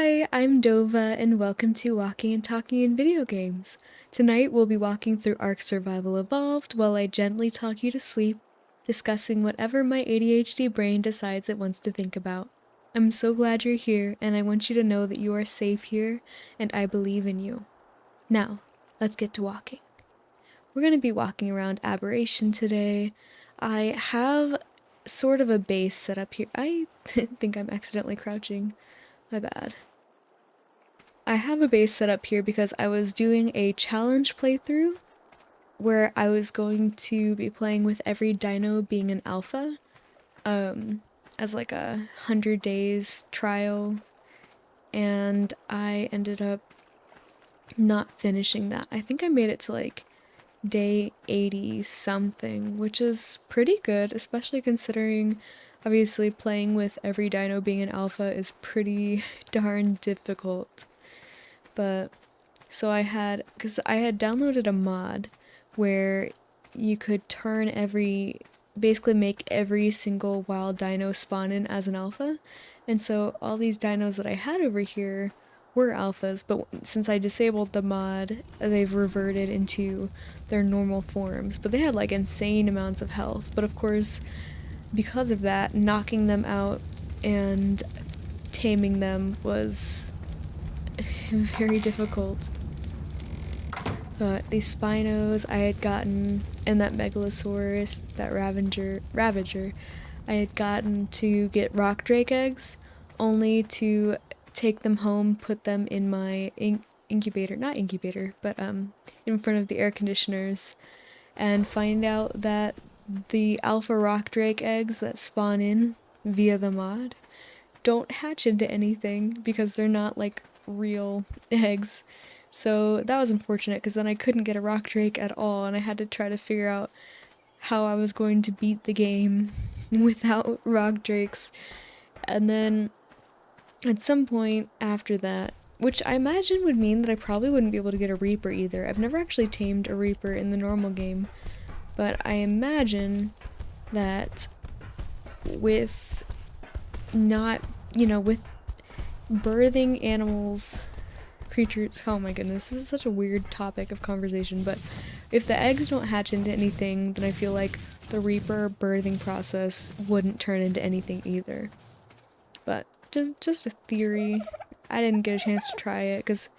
Hi, I'm Dova, and welcome to Walking and Talking in Video Games. Tonight we'll be walking through Ark Survival Evolved while I gently talk you to sleep, discussing whatever my ADHD brain decides it wants to think about. I'm so glad you're here, and I want you to know that you are safe here, and I believe in you. Now, let's get to walking. We're going to be walking around Aberration today. I have sort of a base set up here. I think I'm accidentally crouching. My bad. I have a base set up here because I was doing a challenge playthrough where I was going to be playing with every dino being an alpha, as like a 100 days trial, and I ended up not finishing that. I think I made it to like day 80 something, which is pretty good, especially considering obviously playing with every dino being an alpha is pretty darn difficult. But so because I had downloaded a mod where you could basically make every single wild dino spawn in as an alpha. And so all these dinos that I had over here were alphas, but since I disabled the mod, they've reverted into their normal forms. But they had like insane amounts of health. But of course, because of that, knocking them out and taming them was very difficult. But these Spinos I had gotten, and that Megalosaurus, that Ravager, I had gotten to get rock drake eggs, only to take them home, put them in my incubator, not incubator, but in front of the air conditioners, and find out that the alpha rock drake eggs that spawn in via the mod don't hatch into anything because they're not like real eggs. So that was unfortunate because then I couldn't get a rock drake at all, and I had to try to figure out how I was going to beat the game without rock drakes. And then at some point after that, which I imagine would mean that I probably wouldn't be able to get a Reaper either. I've never actually tamed a Reaper in the normal game, but I imagine that with not, with birthing animals, creatures, oh my goodness, this is such a weird topic of conversation, but if the eggs don't hatch into anything, then I feel like the Reaper birthing process wouldn't turn into anything either. But just a theory. I didn't get a chance to try it because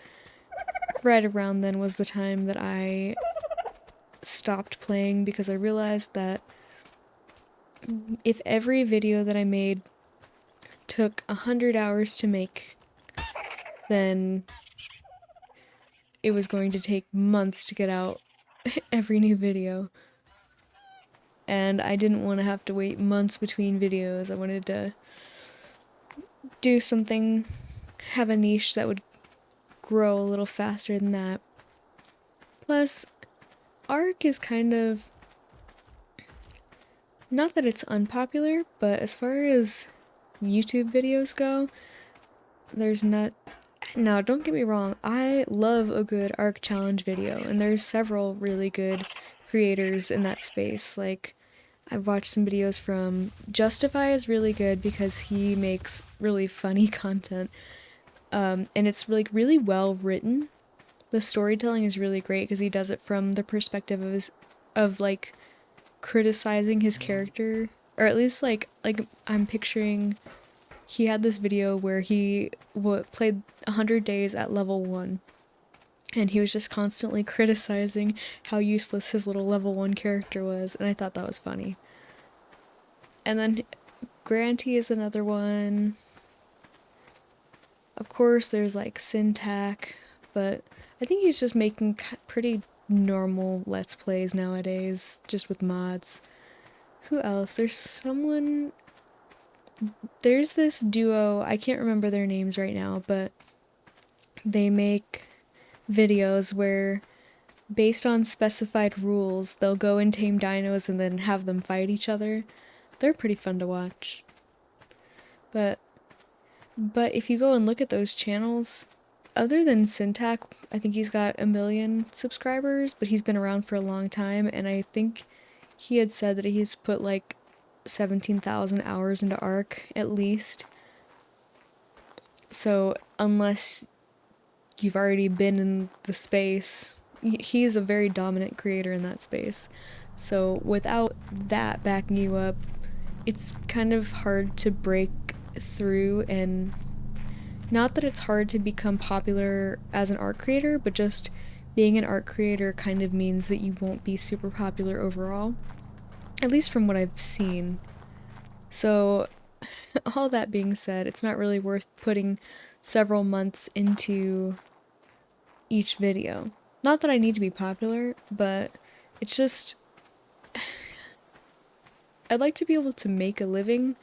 right around then was the time that I stopped playing because I realized that if every video that I made took 100 hours to make, then it was going to take months to get out every new video. And I didn't want to have to wait months between videos. I wanted to do something, have a niche that would grow a little faster than that. Plus, Ark is kind of, not that it's unpopular, but as far as YouTube videos go, there's not. Now, don't get me wrong, I love a good Ark challenge video, and there's several really good creators in that space. Like, I've watched some videos from Justify is really good because he makes really funny content, and it's like really well written. The storytelling is really great because he does it from the perspective of like criticizing his character, or at least like I'm picturing. He had this video where he played 100 days at level 1, and he was just constantly criticizing how useless his little level 1 character was, and I thought that was funny. And then Granty is another one. Of course, there's like Syntac, but I think he's just making pretty normal Let's Plays nowadays, just with mods. Who else? There's this duo, I can't remember their names right now, but they make videos where, based on specified rules, they'll go and tame dinos and then have them fight each other. They're pretty fun to watch. But if you go and look at those channels, other than Syntac, I think he's got 1 million subscribers, but he's been around for a long time, and I think he had said that he's put like 17,000 hours into Ark, at least. So unless you've already been in the space, he's a very dominant creator in that space. So without that backing you up, it's kind of hard to break through. And not that it's hard to become popular as an art creator, but just being an art creator kind of means that you won't be super popular overall, at least from what I've seen. So all that being said, it's not really worth putting several months into each video. Not that I need to be popular, but it's just, I'd like to be able to make a living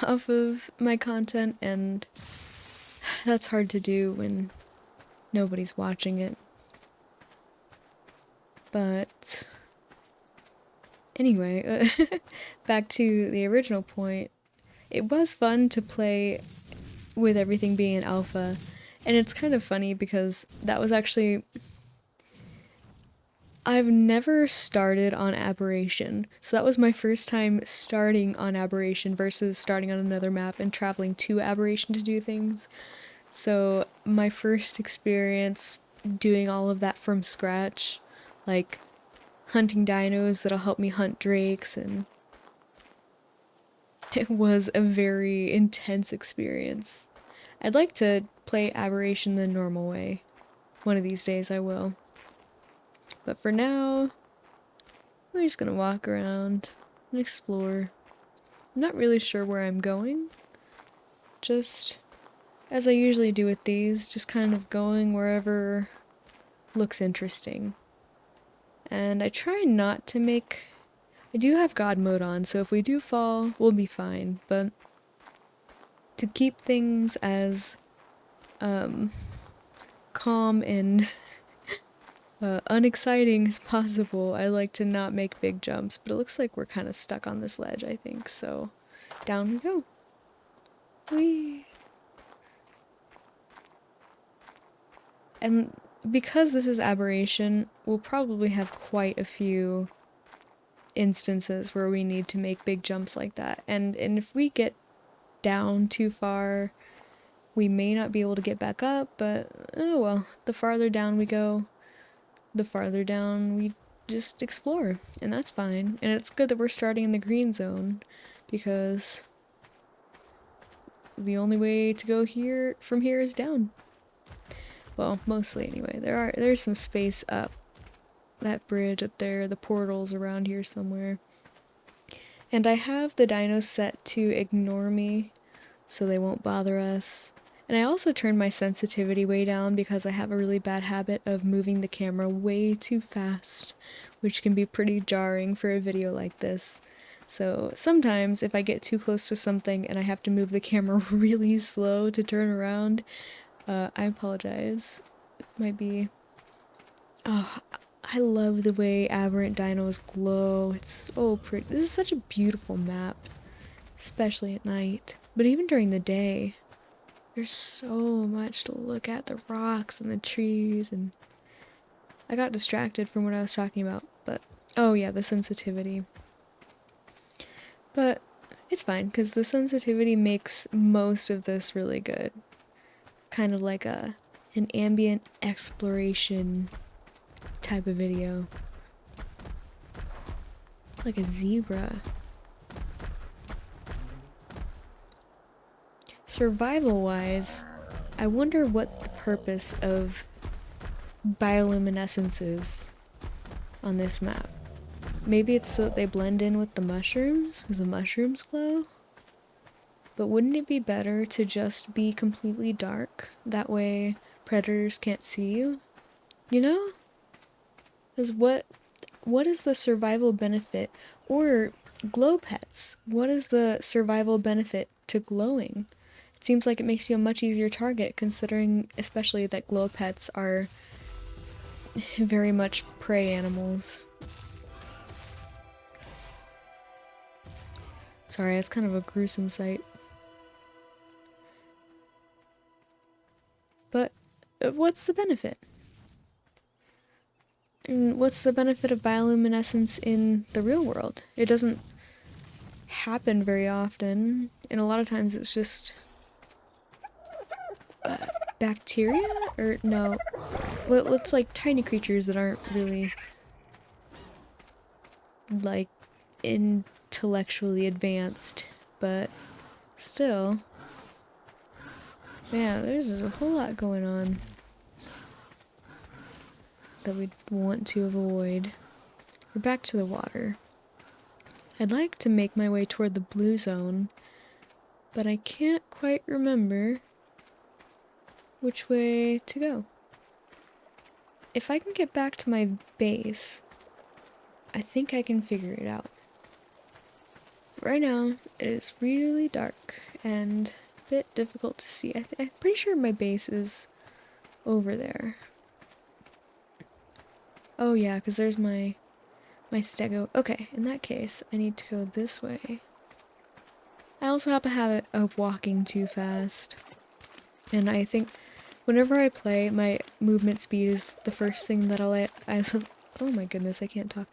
off of my content, and that's hard to do when nobody's watching it. But anyway, back to the original point, it was fun to play with everything being an alpha, and it's kind of funny because that was actually, I've never started on Aberration, so that was my first time starting on Aberration versus starting on another map and traveling to Aberration to do things. So my first experience doing all of that from scratch, like hunting dinos that'll help me hunt drakes, and it was a very intense experience. I'd like to play Aberration the normal way. One of these days I will. But for now, we're just gonna walk around and explore. I'm not really sure where I'm going. Just as I usually do with these, just kind of going wherever looks interesting. And I try not to make... I do have God mode on, so if we do fall, we'll be fine. But to keep things as calm and unexciting as possible, I like to not make big jumps. But it looks like we're kind of stuck on this ledge, I think. So down we go. Whee! And because this is Aberration, we'll probably have quite a few instances where we need to make big jumps like that. And if we get down too far, we may not be able to get back up, but oh well. The farther down we go, the farther down we just explore, and that's fine. And it's good that we're starting in the green zone, because the only way to go here from here is down. Well, mostly anyway. There's some space up that bridge up there, the portal's around here somewhere. And I have the dinos set to ignore me, so they won't bother us. And I also turned my sensitivity way down because I have a really bad habit of moving the camera way too fast, which can be pretty jarring for a video like this. So sometimes if I get too close to something and I have to move the camera really slow to turn around, I apologize. It might be... Oh, I love the way aberrant dinos glow. It's so pretty. This is such a beautiful map, especially at night. But even during the day, there's so much to look at. The rocks and the trees, and I got distracted from what I was talking about. But oh yeah, the sensitivity. But it's fine, because the sensitivity makes most of this really good. Kind of like an ambient exploration type of video. Like a zebra. Survival-wise, I wonder what the purpose of bioluminescence is on this map. Maybe it's so that they blend in with the mushrooms, because the mushrooms glow? But wouldn't it be better to just be completely dark? That way predators can't see you? You know? Because what is the survival benefit? Or glow pets. What is the survival benefit to glowing? It seems like it makes you a much easier target, considering especially that glow pets are very much prey animals. Sorry, it's kind of a gruesome sight. But what's the benefit? And what's the benefit of bioluminescence in the real world? It doesn't happen very often, and a lot of times it's just bacteria? Or no, well, it's like tiny creatures that aren't really like intellectually advanced, but still. Yeah, there's a whole lot going on that we'd want to avoid. We're back to the water. I'd like to make my way toward the blue zone, but I can't quite remember which way to go. If I can get back to my base, I think I can figure it out. Right now, it is really dark and a bit difficult to see. I'm pretty sure my base is over there. Oh yeah, because there's my stego. Okay, in that case, I need to go this way. I also have a habit of walking too fast. And I think whenever I play, my movement speed is the first thing that oh my goodness, I can't talk.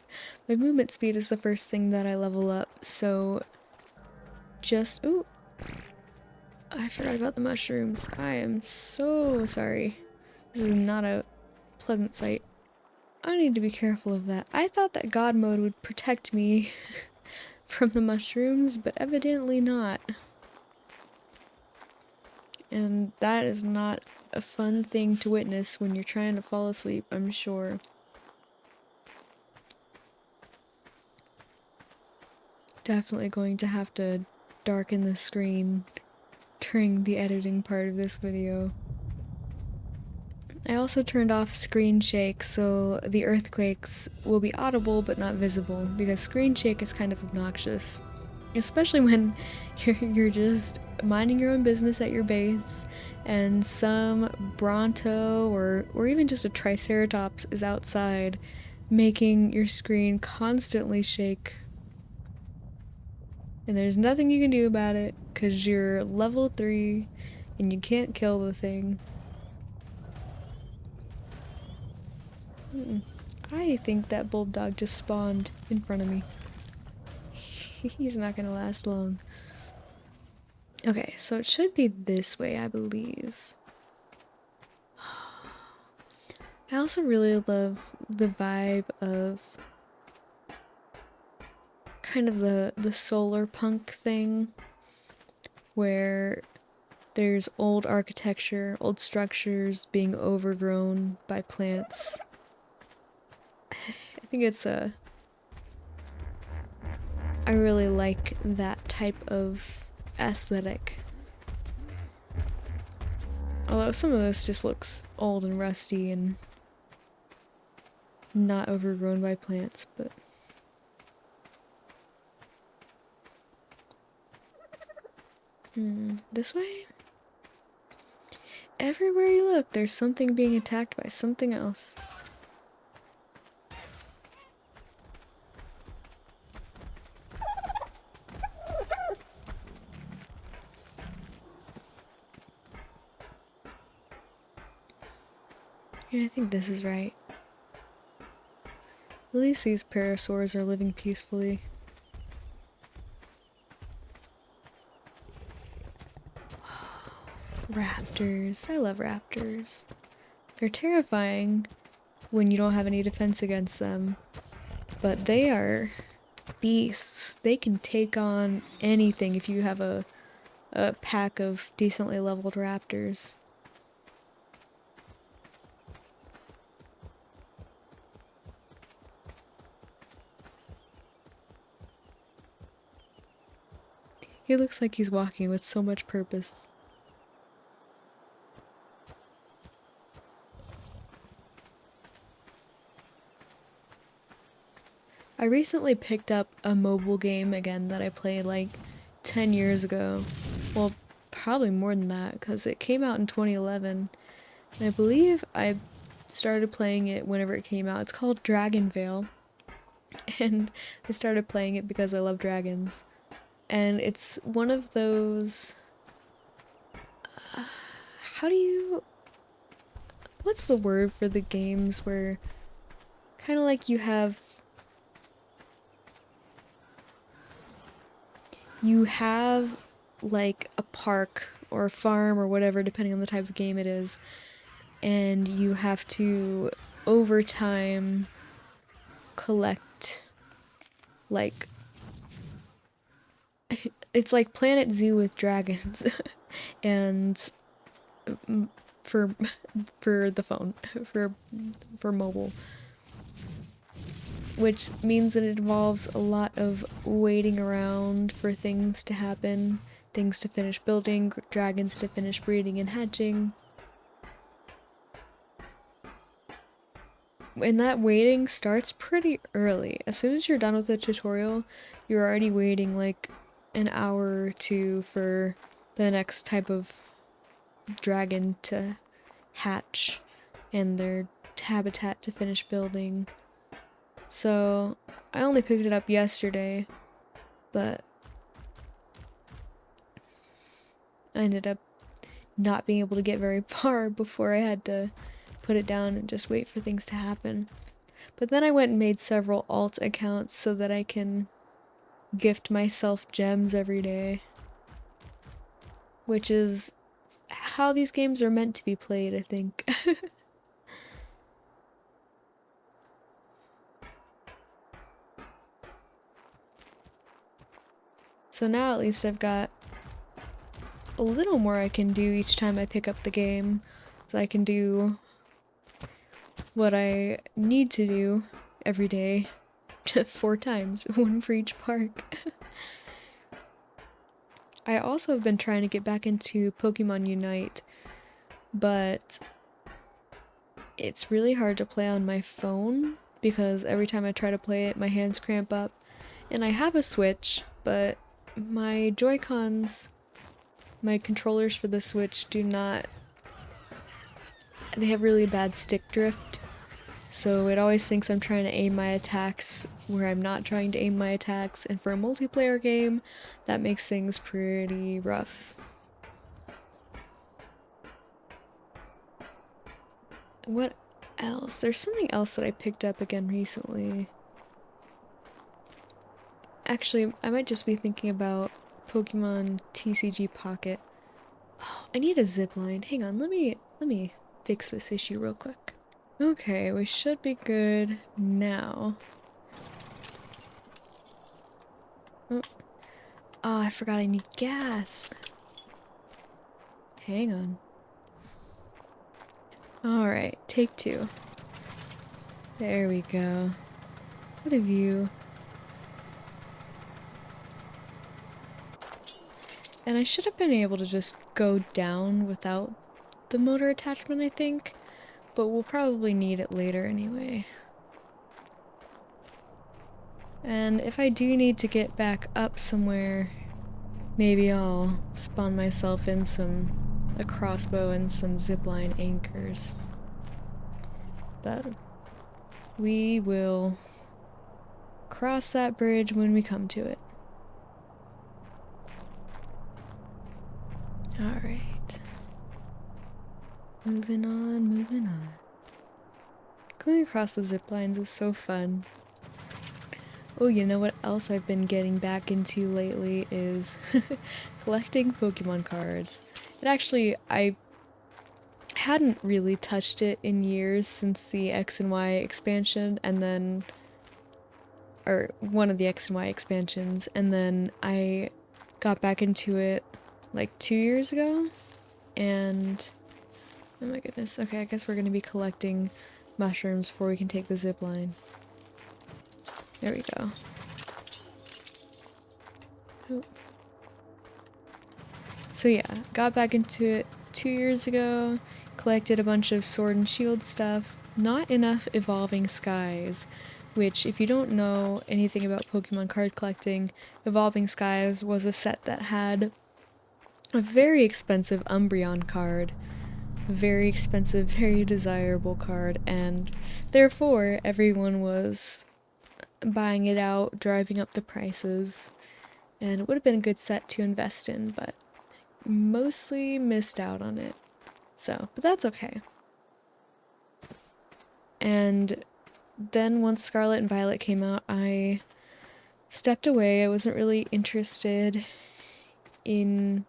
My movement speed is the first thing that I level up, so ooh, I forgot about the mushrooms. I am so sorry. This is not a pleasant sight. I need to be careful of that. I thought that God mode would protect me from the mushrooms, but evidently not. And that is not a fun thing to witness when you're trying to fall asleep, I'm sure. Definitely going to have to darken the screen during the editing part of this video. I also turned off screen shake so the earthquakes will be audible but not visible, because screen shake is kind of obnoxious. Especially when you're just minding your own business at your base and some Bronto or even just a Triceratops is outside making your screen constantly shake. And there's nothing you can do about it because you're level 3 and you can't kill the thing. I think that bulb dog just spawned in front of me. He's not gonna last long. Okay, so it should be this way, I believe. I also really love the vibe of kind of the solar punk thing, where there's old architecture, old structures being overgrown by plants. I think I really like that type of aesthetic. Although some of this just looks old and rusty and not overgrown by plants, but... This way? Everywhere you look, there's something being attacked by something else. Yeah, I think this is right. At least these parasaurs are living peacefully. Raptors. I love raptors. They're terrifying when you don't have any defense against them, but they are beasts. They can take on anything if you have a pack of decently leveled raptors. He looks like he's walking with so much purpose. I recently picked up a mobile game again that I played like 10 years ago. Well, probably more than that, because it came out in 2011. And I believe I started playing it whenever it came out. It's called Dragon Veil. And I started playing it because I love dragons. And it's one of those... what's the word for the games where kind of like you have like a park or farm or whatever, depending on the type of game it is. And you have to, over time, collect, like, it's like Planet Zoo with dragons. And for for the phone, for mobile, which means that it involves a lot of waiting around for things to happen, things to finish building, dragons to finish breeding and hatching. And that waiting starts pretty early. As soon as you're done with the tutorial, you're already waiting like an hour or two for the next type of dragon to hatch and their habitat to finish building. So I only picked it up yesterday, but I ended up not being able to get very far before I had to put it down and just wait for things to happen. But then I went and made several alt accounts so that I can gift myself gems every day, which is how these games are meant to be played, I think. So now at least I've got a little more I can do each time I pick up the game. So I can do what I need to do every day 4 times, one for each park. I also have been trying to get back into Pokemon Unite, but it's really hard to play on my phone because every time I try to play it, my hands cramp up. And I have a Switch, but my Joy-Cons, my controllers for the Switch do not, they have really bad stick drift. So it always thinks I'm trying to aim my attacks where I'm not trying to aim my attacks, and for a multiplayer game, that makes things pretty rough. What else? There's something else that I picked up again recently. Actually, I might just be thinking about Pokemon TCG Pocket. Oh, I need a zipline. Hang on, let me fix this issue real quick. Okay, we should be good now. Oh, I forgot I need gas. Hang on. Alright, take 2. There we go. What a view. And I should have been able to just go down without the motor attachment, I think. But we'll probably need it later anyway. And if I do need to get back up somewhere, maybe I'll spawn myself in a crossbow and some zipline anchors. But we will cross that bridge when we come to it. Alright. Moving on, moving on. Going across the zip lines is so fun. Oh, you know what else I've been getting back into lately is collecting Pokemon cards. And actually, I hadn't really touched it in years since the X and Y expansion, and then, or one of the X and Y expansions, and then I got back into it like 2 years ago, and oh my goodness, okay, I guess we're gonna be collecting mushrooms before we can take the zip line. There we go. Oh. So yeah, got back into it 2 years ago, collected a bunch of Sword and Shield stuff, not enough Evolving Skies, which if you don't know anything about Pokemon card collecting, Evolving Skies was a set that had a very expensive Umbreon card, a very expensive, very desirable card, and therefore everyone was buying it out, driving up the prices, and it would have been a good set to invest in, but mostly missed out on it. So, but that's okay. And then once Scarlet and Violet came out, I stepped away. I wasn't really interested in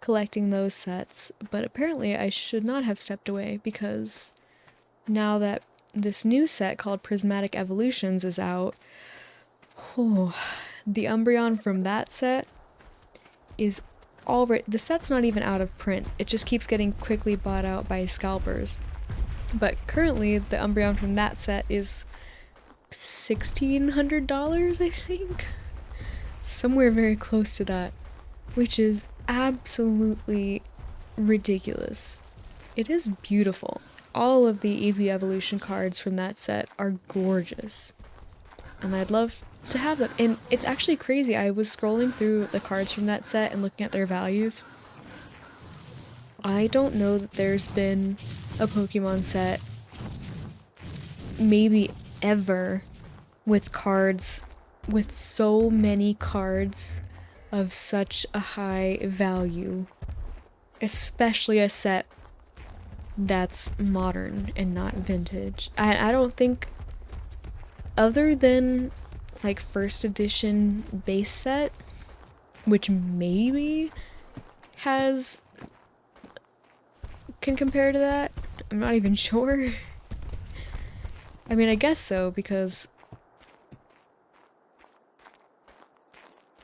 collecting those sets, but apparently I should not have stepped away because now that this new set called Prismatic Evolutions is out, oh, the Umbreon from that set is already, the set's not even out of print. It just keeps getting quickly bought out by scalpers. But currently, the Umbreon from that set is $1,600, I think. Somewhere very close to that, which is absolutely ridiculous. It is beautiful. All of the EV Evolution cards from that set are gorgeous. And I'd love to have them. And it's actually crazy. I was scrolling through the cards from that set and looking at their values. I don't know that there's been a Pokemon set, maybe ever, with cards, with so many cards of such a high value. Especially a set that's modern and not vintage. I don't think, other than like first edition base set, which maybe can compare to that. I'm not even sure. I mean, I guess so, because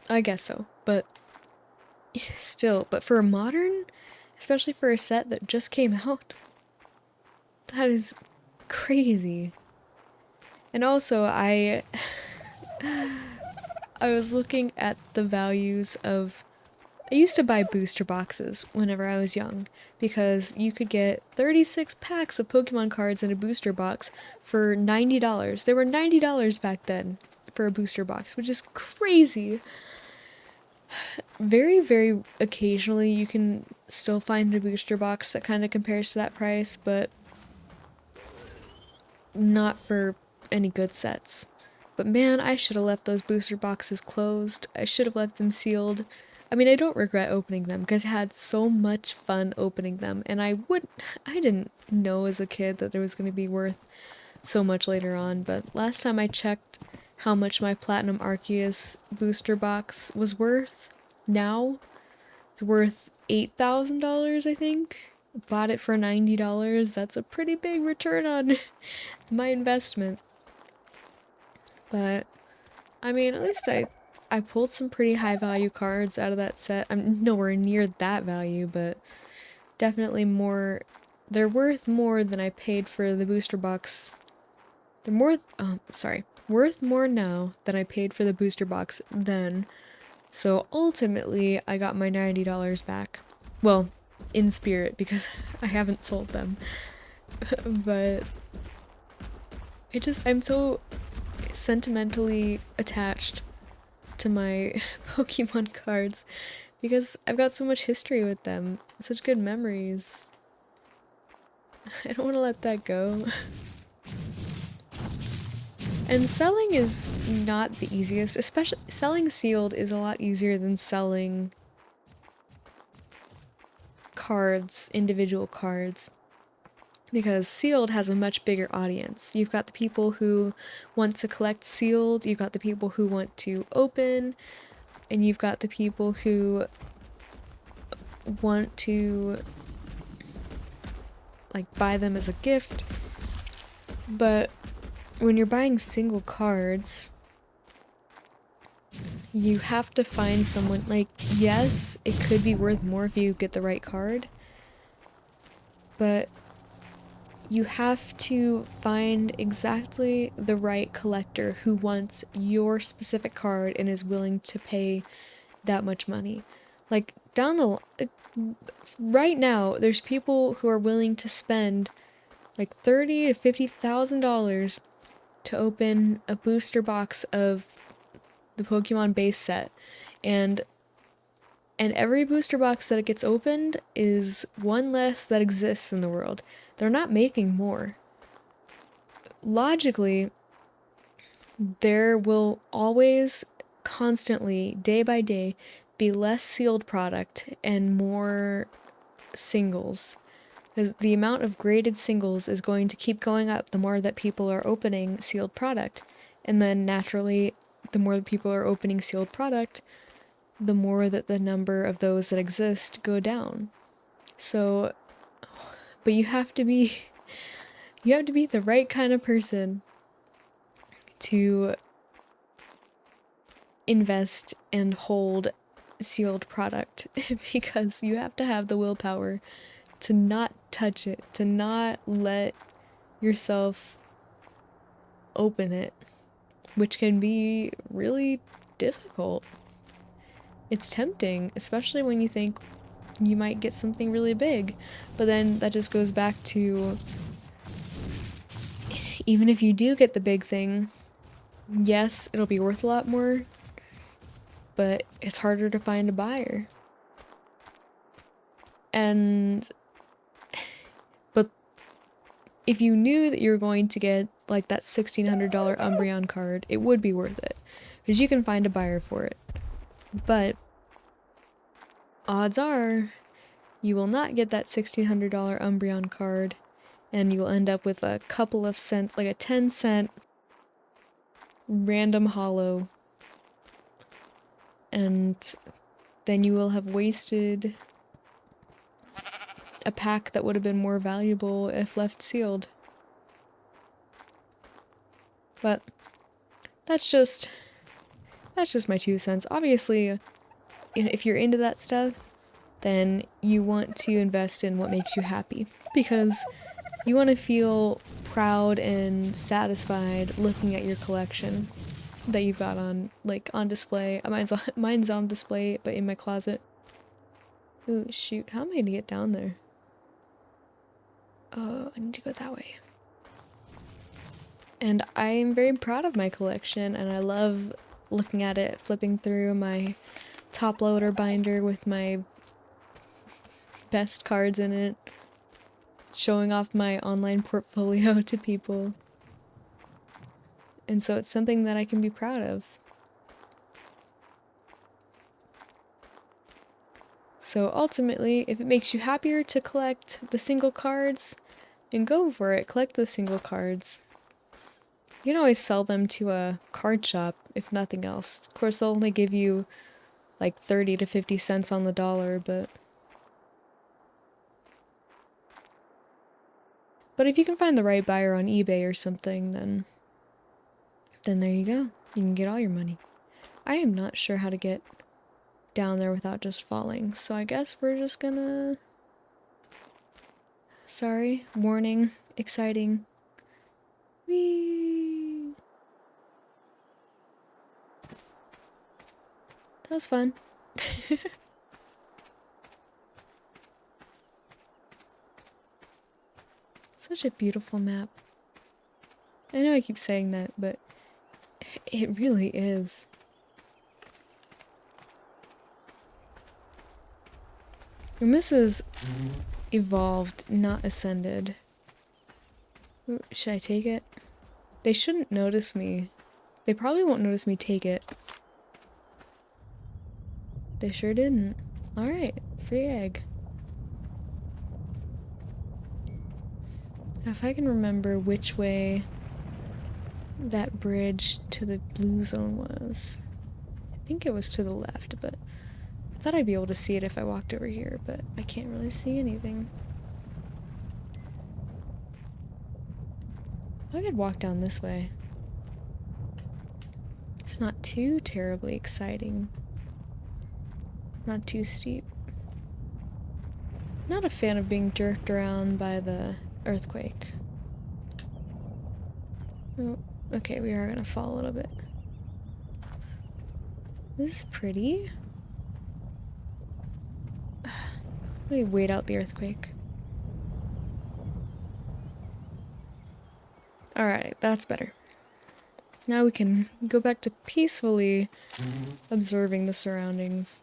I guess so, but still, but for a modern, especially for a set that just came out, that is crazy. And also, I was looking at the values of, I used to buy booster boxes whenever I was young, because you could get 36 packs of Pokemon cards in a booster box for $90. They were $90 back then for a booster box, which is crazy. Very, very occasionally you can still find a booster box that kind of compares to that price, but not for any good sets. But man, I should have left those booster boxes closed. I should have left them sealed. I mean, I don't regret opening them because I had so much fun opening them, and I didn't know as a kid that there was going to be worth so much later on, but last time I checked how much my Platinum Arceus booster box was worth, now it's worth $8,000, I think. Bought it for $90. That's a pretty big return on my investment. But I mean, at least I pulled some pretty high value cards out of that set. I'm nowhere near that value, but definitely more. They're worth more than I paid for the booster box. They're worth more now than I paid for the booster box then. So ultimately, I got my $90 back. Well, in spirit, because I haven't sold them. But I'm so sentimentally attached to my Pokemon cards because I've got so much history with them, such good memories. I don't want to let that go. And selling is not the easiest, especially selling sealed is a lot easier than selling cards, individual cards. Because sealed has a much bigger audience. You've got the people who want to collect sealed, you've got the people who want to open, and you've got the people who want to like buy them as a gift. But when you're buying single cards, you have to find someone, like, yes, it could be worth more if you get the right card, but you have to find exactly the right collector who wants your specific card and is willing to pay that much money. Like, right now, there's people who are willing to spend like $30,000 to $50,000 to open a booster box of the Pokemon base set, and every booster box that it gets opened is one less that exists in the world. They're not making more. Logically, there will always, constantly, day by day, be less sealed product and more singles. Because the amount of graded singles is going to keep going up the more that people are opening sealed product. And then naturally, the more that people are opening sealed product, the more that the number of those that exist go down. So, but you have to be the right kind of person to invest and hold sealed product because you have to have the willpower to not touch it, to not let yourself open it, which can be really difficult. It's tempting, especially when you think you might get something really big, but then that just goes back to, even if you do get the big thing, yes, it'll be worth a lot more, but it's harder to find a buyer. And but if you knew that you were going to get like that $1,600 Umbreon card, it would be worth it because you can find a buyer for it. But odds are you will not get that $1,600 Umbreon card, and you will end up with a couple of cents, like a 10-cent random holo, and then you will have wasted a pack that would have been more valuable if left sealed. But that's just my 2 cents. Obviously, if you're into that stuff, then you want to invest in what makes you happy, because you want to feel proud and satisfied looking at your collection that you've got on display. Mine's on display, but in my closet. Ooh, shoot, how am I gonna get down there? Oh, I need to go that way. And I'm very proud of my collection, and I love looking at it, flipping through my top loader binder with my best cards in it, showing off my online portfolio to people. And so it's something that I can be proud of. So ultimately, if it makes you happier to collect the single cards, then go for it. Collect the single cards. You can always sell them to a card shop, if nothing else. Of course, they'll only give you like 30 to 50 cents on the dollar, but if you can find the right buyer on eBay or something, then there you go. You can get all your money. I am not sure how to get down there without just falling, so I guess we're just gonna... Sorry, warning, exciting. Whee! That was fun. Such a beautiful map. I know I keep saying that, but it really is. And this is evolved, not ascended. Ooh, should I take it? They shouldn't notice me. They probably won't notice me take it. They sure didn't. Alright, free egg. Now if I can remember which way that bridge to the blue zone was. I think it was to the left, but I thought I'd be able to see it if I walked over here, but I can't really see anything. I could walk down this way. It's not too terribly exciting. Not too steep. Not a fan of being jerked around by the earthquake. Oh, okay, we are gonna fall a little bit. This is pretty. Let me wait out the earthquake. Alright, that's better. Now we can go back to peacefully observing the surroundings.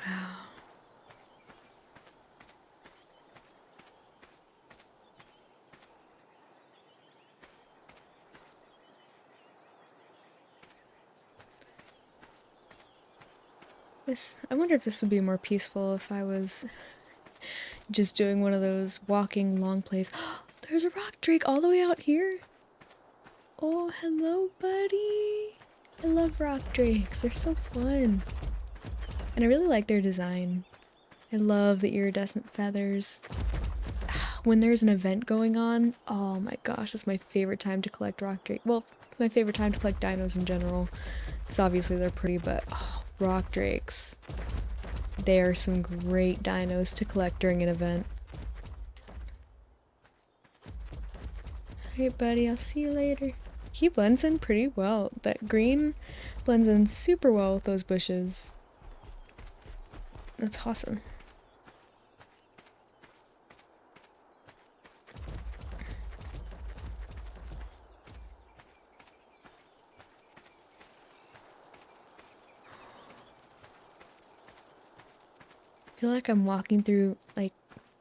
Wow. I wonder if this would be more peaceful if I was just doing one of those walking long plays. There's a rock drake all the way out here. Oh, hello, buddy. I love rock drakes. They're so fun. And I really like their design. I love the iridescent feathers. When there's an event going on, oh my gosh, that's my favorite time to collect rock drake. Well, my favorite time to collect dinos in general. Because obviously they're pretty, but rock drakes. They are some great dinos to collect during an event. Alright, buddy, I'll see you later. He blends in pretty well. That green blends in super well with those bushes. That's awesome. I feel like I'm walking through like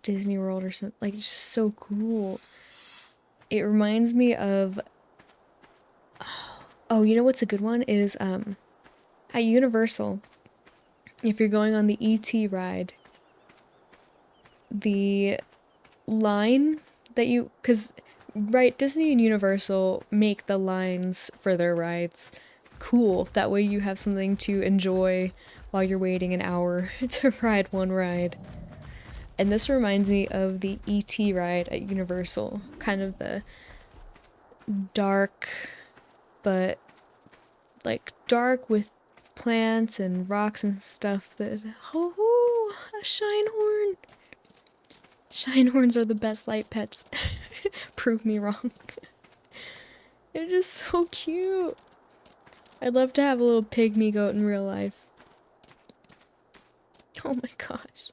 Disney World or something. Like, it's just so cool. It reminds me of, oh, you know what's a good one is at Universal, if you're going on the ET ride, the line that you, because right, Disney and Universal make the lines for their rides cool. That way you have something to enjoy while you're waiting an hour to ride one ride. And this reminds me of the ET ride at Universal. Kind of the dark, but like dark with plants and rocks and stuff that, oh, a Shinehorn. Shinehorns are the best light pets. Prove me wrong. They're just so cute. I'd love to have a little pygmy goat in real life. Oh my gosh.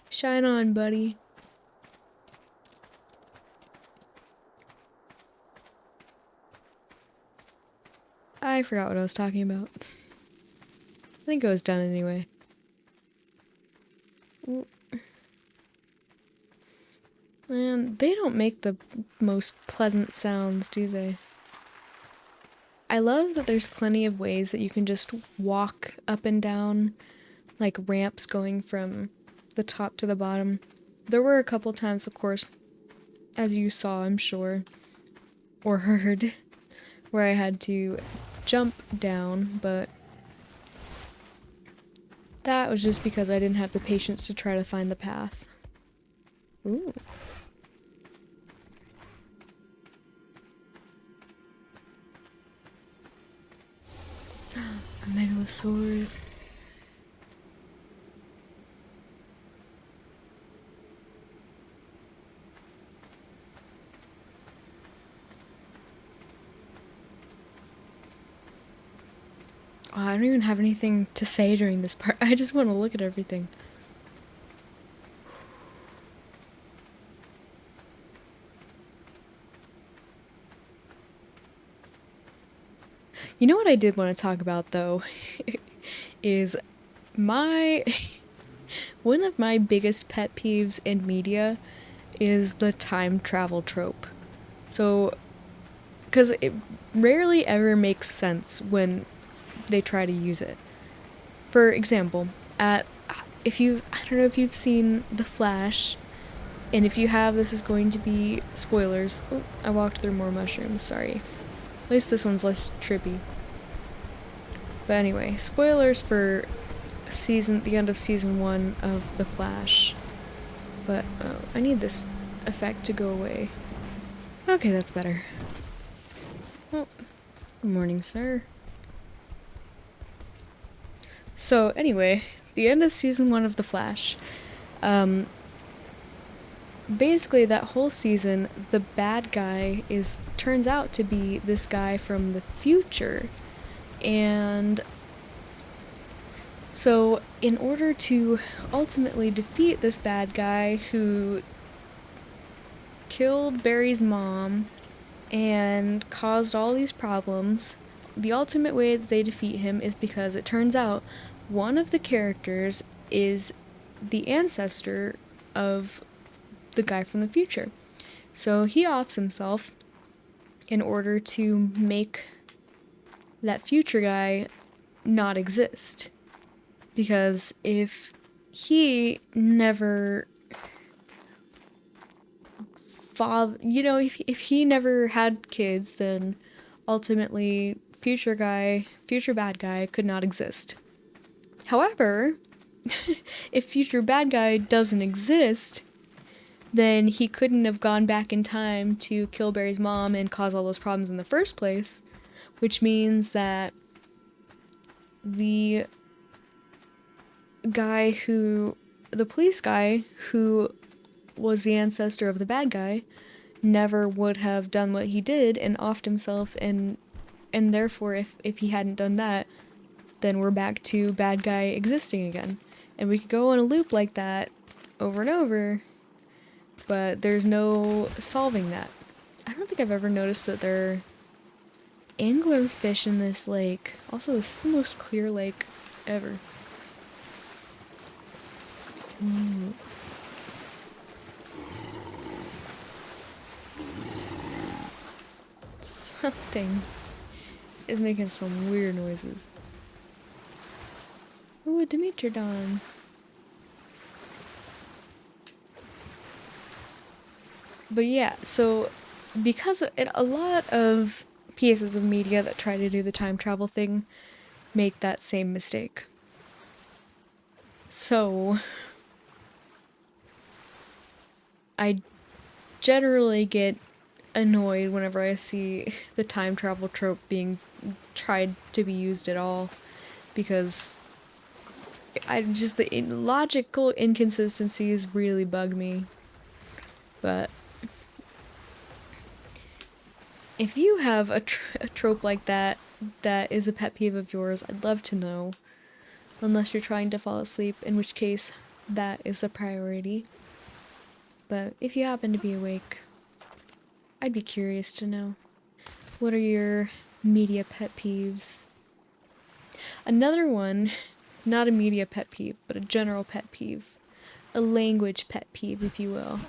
Shine on, buddy. I forgot what I was talking about. I think it was done anyway. Man, they don't make the most pleasant sounds, do they? I love that there's plenty of ways that you can just walk up and down, like ramps going from the top to the bottom. There were a couple times, of course, as you saw, I'm sure, or heard, where I had to jump down, but that was just because I didn't have the patience to try to find the path. Ooh. A megalosaurus. Oh, I don't even have anything to say during this part. I just want to look at everything. You know what I did want to talk about, though, is one of my biggest pet peeves in media is the time travel trope. So, because it rarely ever makes sense when they try to use it. For example, I don't know if you've seen The Flash, and if you have, this is going to be spoilers. Oh, I walked through more mushrooms, sorry. At least this one's less trippy. But anyway, spoilers for the end of season 1 of The Flash. But, I need this effect to go away. Okay, that's better. Oh, good morning, sir. So, anyway, the end of season 1 of The Flash. Basically, that whole season, the bad guy turns out to be this guy from the future. And so, in order to ultimately defeat this bad guy who killed Barry's mom and caused all these problems, the ultimate way that they defeat him is because it turns out one of the characters is the ancestor of the guy from the future. So he offs himself in order to make that future guy not exist. Because if he never if he never had kids, then ultimately future bad guy could not exist. However, if future bad guy doesn't exist, then he couldn't have gone back in time to kill Barry's mom and cause all those problems in the first place, which means that the police guy who was the ancestor of the bad guy never would have done what he did and offed himself, and therefore if he hadn't done that, then we're back to bad guy existing again. And we could go on a loop like that over and over, but there's no solving that. I don't think I've ever noticed that there are anglerfish in this lake. Also, this is the most clear lake ever. Something is making some weird noises. Ooh, a Dimetrodon. But yeah, so because a lot of pieces of media that try to do the time travel thing make that same mistake. So I generally get annoyed whenever I see the time travel trope being tried to be used at all, because the logical inconsistencies really bug me. But if you have a trope like that is a pet peeve of yours, I'd love to know. Unless you're trying to fall asleep, in which case that is the priority. But if you happen to be awake, I'd be curious to know. What are your media pet peeves? Another one, not a media pet peeve, but a general pet peeve, a language pet peeve, if you will,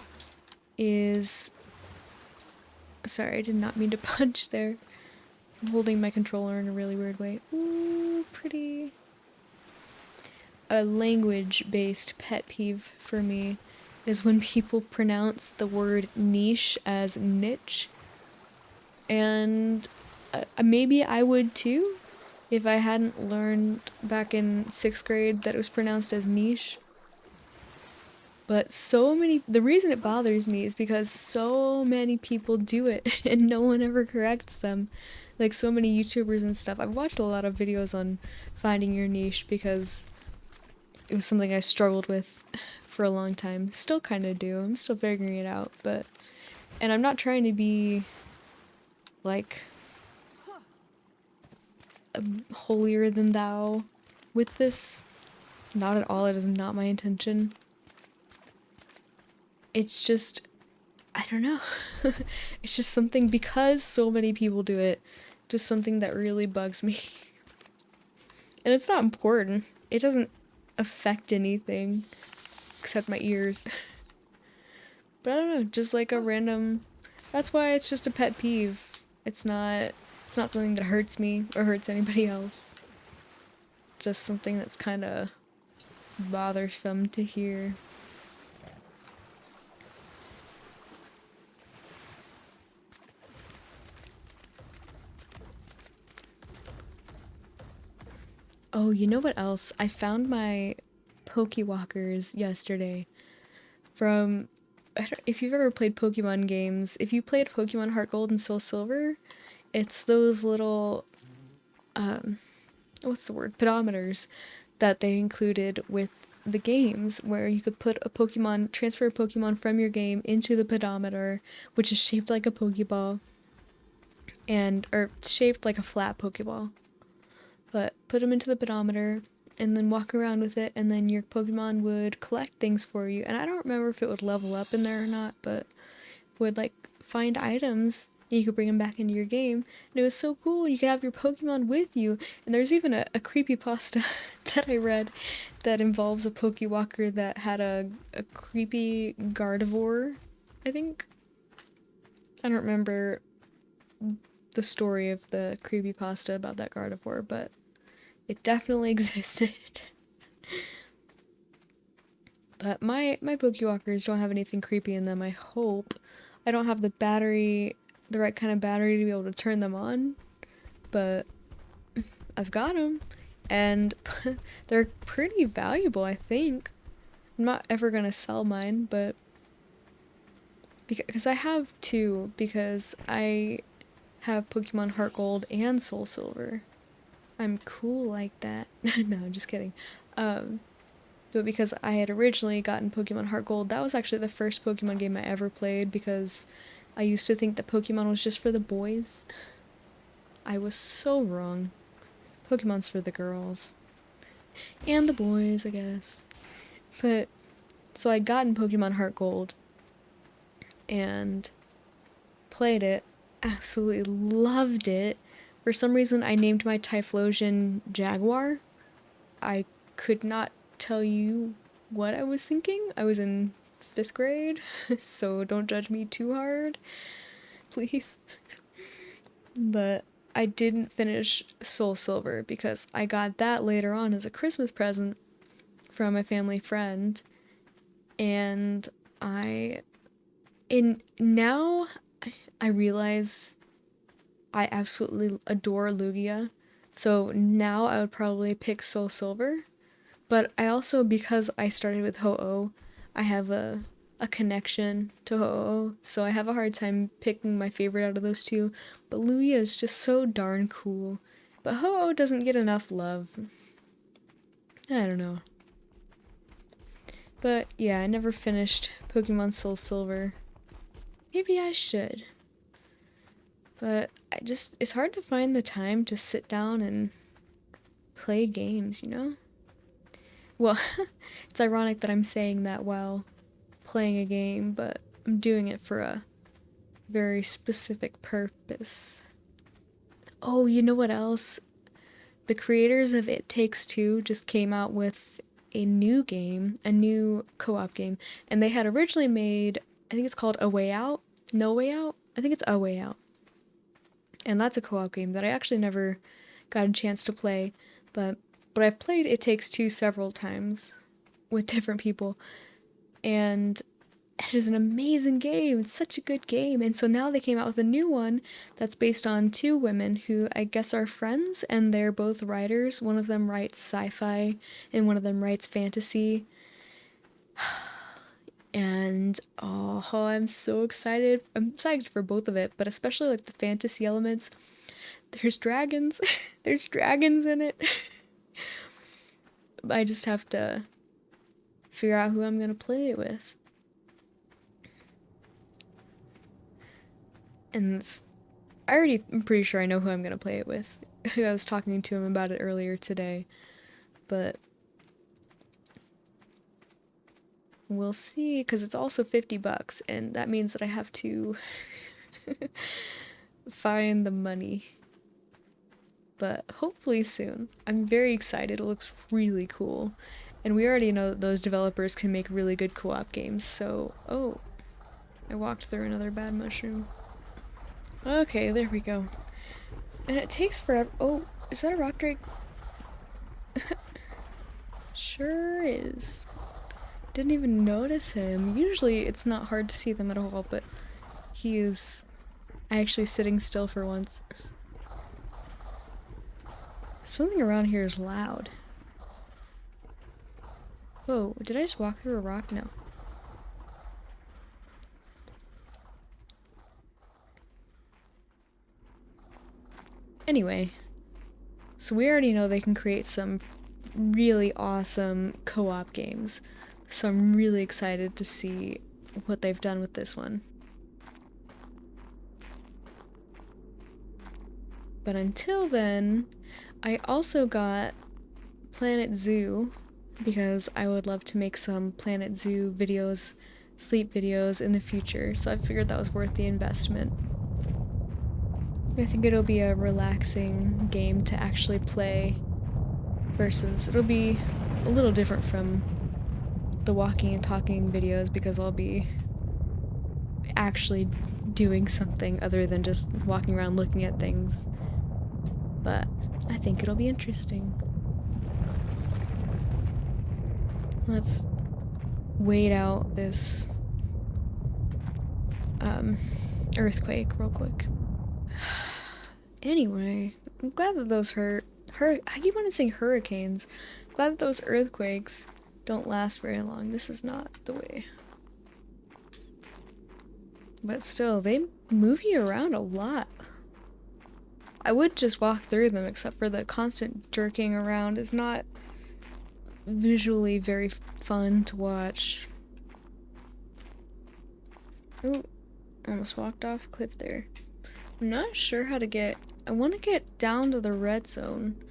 is... Sorry, I did not mean to punch there. I'm holding my controller in a really weird way. Ooh, pretty. A language-based pet peeve for me is when people pronounce the word niche as niche. And maybe I would too, if I hadn't learned back in 6th grade that it was pronounced as niche. But the reason it bothers me is because so many people do it and no one ever corrects them. Like so many YouTubers and stuff. I've watched a lot of videos on finding your niche because it was something I struggled with for a long time. Still kind of do. I'm still figuring it out, and I'm not trying to be like holier than thou with this. Not at all. It is not my intention. It's just, I don't know. It's just something, because so many people do it, just something that really bugs me. And it's not important. It doesn't affect anything except my ears. But I don't know, just like a random... That's why it's just a pet peeve. It's not something that hurts me or hurts anybody else. Just something that's kind of bothersome to hear. Oh, you know what else? I found my Pokewalkers yesterday from... if you've ever played Pokemon games, if you played Pokemon Heart Gold and Soul Silver, it's those little, what's the word? Pedometers that they included with the games, where you could put transfer a Pokemon from your game into the pedometer, which is shaped like a Pokeball, or shaped like a flat Pokeball. But put them into the pedometer and then walk around with it, and then your Pokemon would collect things for you. And I don't remember if it would level up in there or not, but would like find items. You could bring them back into your game, and it was so cool. You could have your Pokemon with you. And there's even a creepypasta that I read that involves a Pokewalker that had a creepy Gardevoir, I think. I don't remember the story of the creepypasta about that Gardevoir, but it definitely existed. But my Pokewalkers don't have anything creepy in them, I hope. I don't have the right kind of battery to be able to turn them on, but I've got them. And they're pretty valuable, I think. I'm not ever gonna sell mine, but because I have two, because I have Pokemon Heart Gold and Soul Silver. I'm cool like that. No, I'm just kidding. Um, but because I had originally gotten Pokemon Heart Gold, that was actually the first Pokemon game I ever played because I used to think that Pokemon was just for the boys. I was so wrong. Pokemon's for the girls. And the boys, I guess. But, so I'd gotten Pokemon Heart Gold and played it, absolutely loved it. For some reason, I named my Typhlosion Jaguar. I could not tell you what I was thinking. I was in 5th grade, so don't judge me too hard, please. But I didn't finish Soul Silver because I got that later on as a Christmas present from a family friend. And now I realize I absolutely adore Lugia. So now I would probably pick Soul Silver. But I also, because I started with Ho-Oh, I have a connection to Ho-Oh, so I have a hard time picking my favorite out of those two. But Lugia is just so darn cool. But Ho-Oh doesn't get enough love. I don't know. But yeah, I never finished Pokemon Soul Silver. Maybe I should. But it's hard to find the time to sit down and play games, you know? Well, it's ironic that I'm saying that while playing a game, but I'm doing it for a very specific purpose. Oh, you know what else? The creators of It Takes Two just came out with a new game, a new co-op game, and they had originally made, I think it's called A Way Out? No Way Out? I think it's A Way Out. And that's a co-op game that I actually never got a chance to play, but I've played It Takes Two several times with different people, and it is an amazing game. It's such a good game. And so now they came out with a new one that's based on two women who I guess are friends, and they're both writers. One of them writes sci-fi and one of them writes fantasy. And oh, I'm so excited. I'm excited for both of it, but especially like the fantasy elements. There's dragons. There's dragons in it. I just have to figure out who I'm gonna play it with. And I'm pretty sure I know who I'm gonna play it with. I was talking to him about it earlier today, but we'll see, because it's also $50, and that means that I have to find the money. But hopefully soon. I'm very excited. It looks really cool. And we already know that those developers can make really good co-op games, so... Oh, I walked through another bad mushroom. Okay, there we go. And it takes forever. Oh, is that a rock drake? Sure is. Didn't even notice him. Usually it's not hard to see them at all, but he is actually sitting still for once. Something around here is loud. Whoa, did I just walk through a rock? No. Anyway, so we already know they can create some really awesome co-op games. So I'm really excited to see what they've done with this one. But until then, I also got Planet Zoo because I would love to make some Planet Zoo videos, sleep videos in the future. So I figured that was worth the investment. I think it'll be a relaxing game to actually play versus it'll be a little different from the walking and talking videos because I'll be actually doing something other than just walking around looking at things. But I think it'll be interesting. Let's wait out this earthquake real quick. Anyway, I'm glad that those I keep wanting to say hurricanes. Glad that those earthquakes don't last very long. This is not the way. But still, they move you around a lot. I would just walk through them, except for the constant jerking around is not visually very fun to watch. Ooh, almost walked off a cliff there. I'm not sure how to get... I want to get down to the red zone,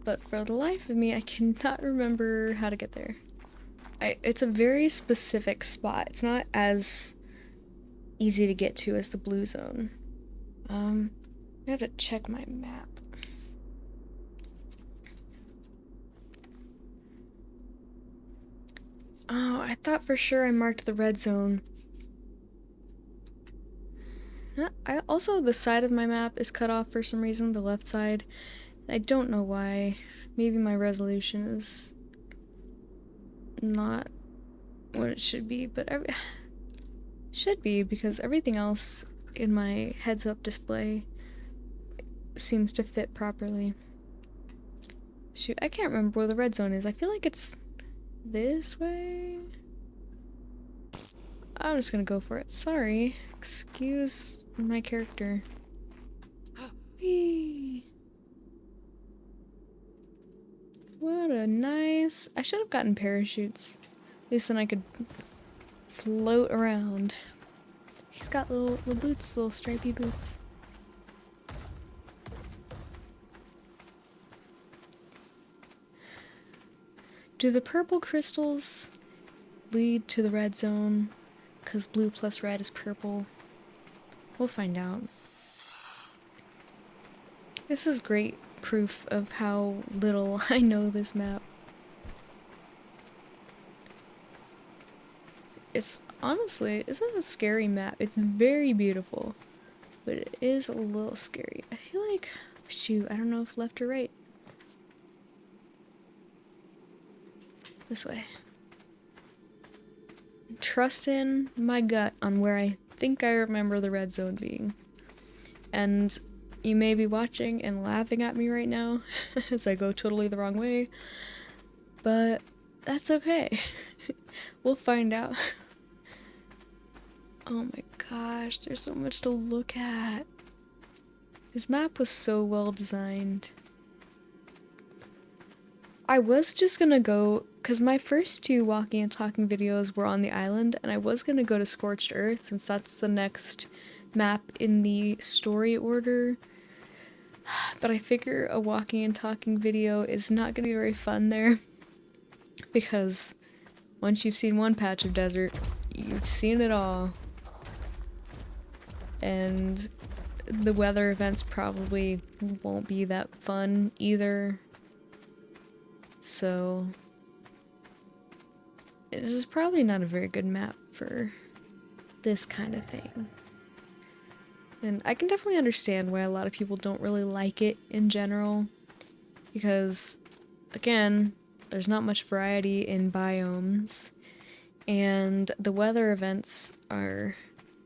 but for the life of me, I cannot remember how to get there. It's a very specific spot. It's not as easy to get to as the blue zone. I have to check my map. Oh, I thought for sure I marked the red zone. Also, the side of my map is cut off for some reason, the left side. I don't know why. Maybe my resolution is not what it should be, but should be, because everything else in my heads-up display seems to fit properly. Shoot, I can't remember where the red zone is. I feel like it's this way. I'm just gonna go for it. Sorry. Excuse my character. Whee! What a nice... I should have gotten parachutes. At least then I could float around. He's got little boots, little stripy boots. Do the purple crystals lead to the red zone? Because blue plus red is purple. We'll find out. This is great proof of how little I know this map. It's a scary map. It's very beautiful, but it is a little scary. I feel like, shoot, I don't know if left or right. This way. Trust in my gut on where I think I remember the red zone being. And you may be watching and laughing at me right now as I go totally the wrong way, but that's okay. We'll find out. Oh my gosh, there's so much to look at. This map was so well designed. I was just gonna go, because my first two walking and talking videos were on the island, and I was gonna go to Scorched Earth since that's the next map in the story order. But I figure a walking and talking video is not gonna be very fun there, because once you've seen one patch of desert, you've seen it all. And the weather events probably won't be that fun either. So it is probably not a very good map for this kind of thing. And I can definitely understand why a lot of people don't really like it in general, because again, there's not much variety in biomes, and the weather events are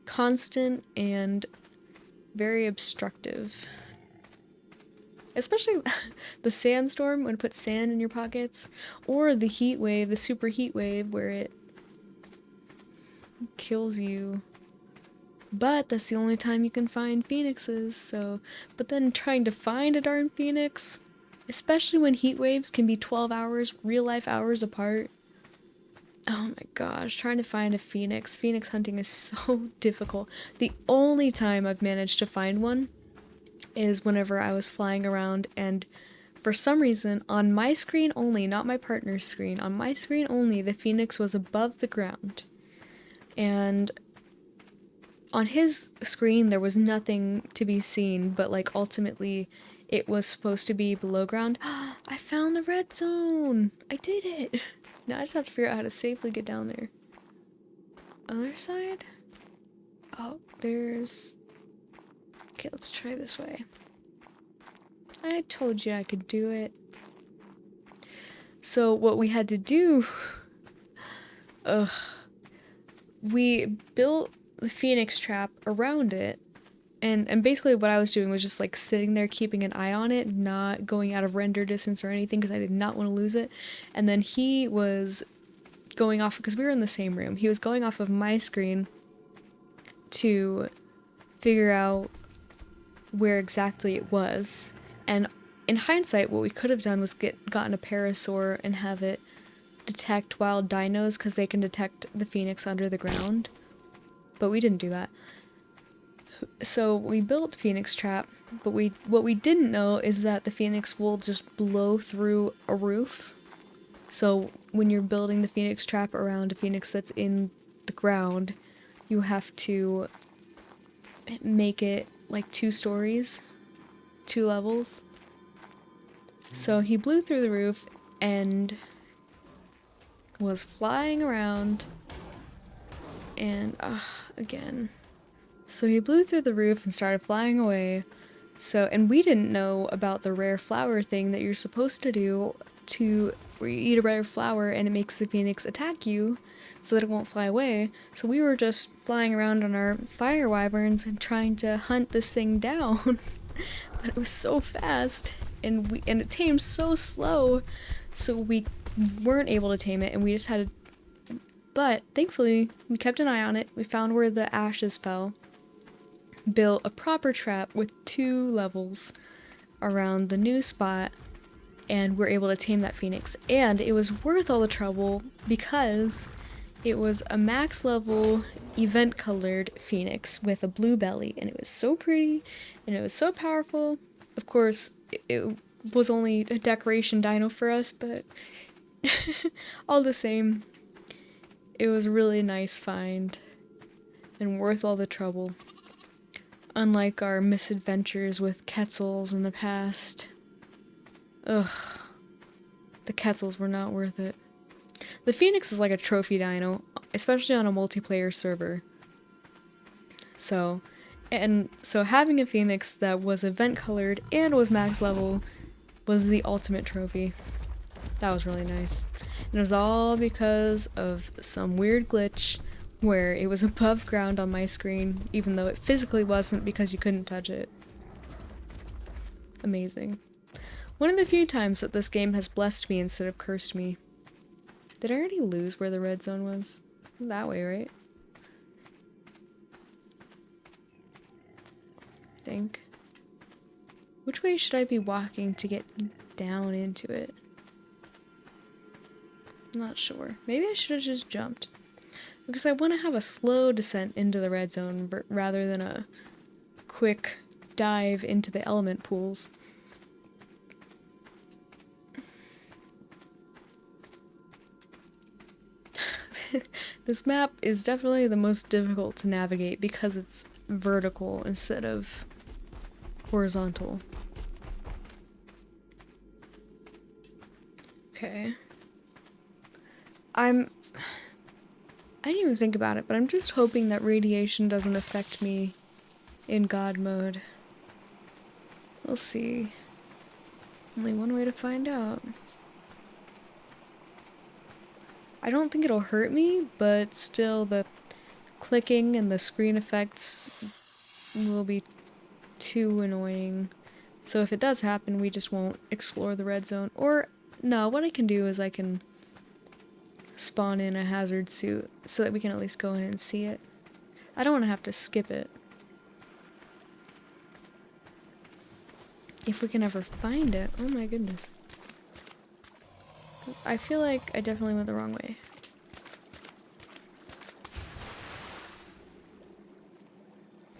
constant and very obstructive. Especially the sandstorm, when it puts sand in your pockets, or the heat wave, the super heat wave, where it kills you. But that's the only time you can find phoenixes, so... But then trying to find a darn phoenix, especially when heat waves can be 12 hours, real life hours apart. Oh my gosh, trying to find a phoenix. Phoenix hunting is so difficult. The only time I've managed to find one is whenever I was flying around, and for some reason, on my screen only, not my partner's screen, on my screen only, the phoenix was above the ground. And on his screen, there was nothing to be seen, but like ultimately, it was supposed to be below ground. I found the red zone! I did it! Now I just have to figure out how to safely get down there. Other side? Oh, there's... Okay, let's try this way. I told you I could do it. So what we had to do... we built the phoenix trap around it, and basically what I was doing was just like sitting there keeping an eye on it, not going out of render distance or anything because I did not want to lose it. And then he was going off, because we were in the same room, he was going off of my screen to figure out where exactly it was. And in hindsight, what we could have done was gotten a parasaur and have it detect wild dinos, because they can detect the phoenix under the ground. But we didn't do that. So we built Phoenix Trap, but what we didn't know is that the phoenix will just blow through a roof. So when you're building the Phoenix Trap around a phoenix that's in the ground, you have to make it like 2 stories, 2 levels. So he blew through the roof and was flying around, and again. So he blew through the roof and started flying away. And we didn't know about the rare flower thing that you're supposed to do, where you eat a rare flower and it makes the phoenix attack you so that it won't fly away. So we were just flying around on our fire wyverns and trying to hunt this thing down. But it was so fast, and it tamed so slow, so we weren't able to tame it, and we just had to. But thankfully, we kept an eye on it. We found where the ashes fell, built a proper trap with 2 levels around the new spot, and we're able to tame that phoenix. And it was worth all the trouble because it was a max level event colored phoenix with a blue belly, and it was so pretty and it was so powerful. Of course, it was only a decoration dino for us, but all the same, it was a really nice find and worth all the trouble. Unlike our misadventures with Quetzals in the past. Ugh. The Quetzals were not worth it. The Phoenix is like a trophy dino, especially on a multiplayer server. So having a Phoenix that was event colored and was max level was the ultimate trophy. That was really nice. And it was all because of some weird glitch where it was above ground on my screen, even though it physically wasn't because you couldn't touch it. Amazing. One of the few times that this game has blessed me instead of cursed me. Did I already lose where the red zone was? That way, right? I think. Which way should I be walking to get down into it? I'm not sure. Maybe I should have just jumped. Because I want to have a slow descent into the red zone rather than a quick dive into the element pools. This map is definitely the most difficult to navigate because it's vertical instead of horizontal. Okay. I didn't even think about it, but I'm just hoping that radiation doesn't affect me in God mode. We'll see. Only one way to find out. I don't think it'll hurt me, but still the clicking and the screen effects will be too annoying. So if it does happen, we just won't explore the red zone. Or, no, what I can do is I can spawn in a hazard suit so that we can at least go in and see it. I don't want to have to skip it. If we can ever find it. Oh my goodness. I feel like I definitely went the wrong way.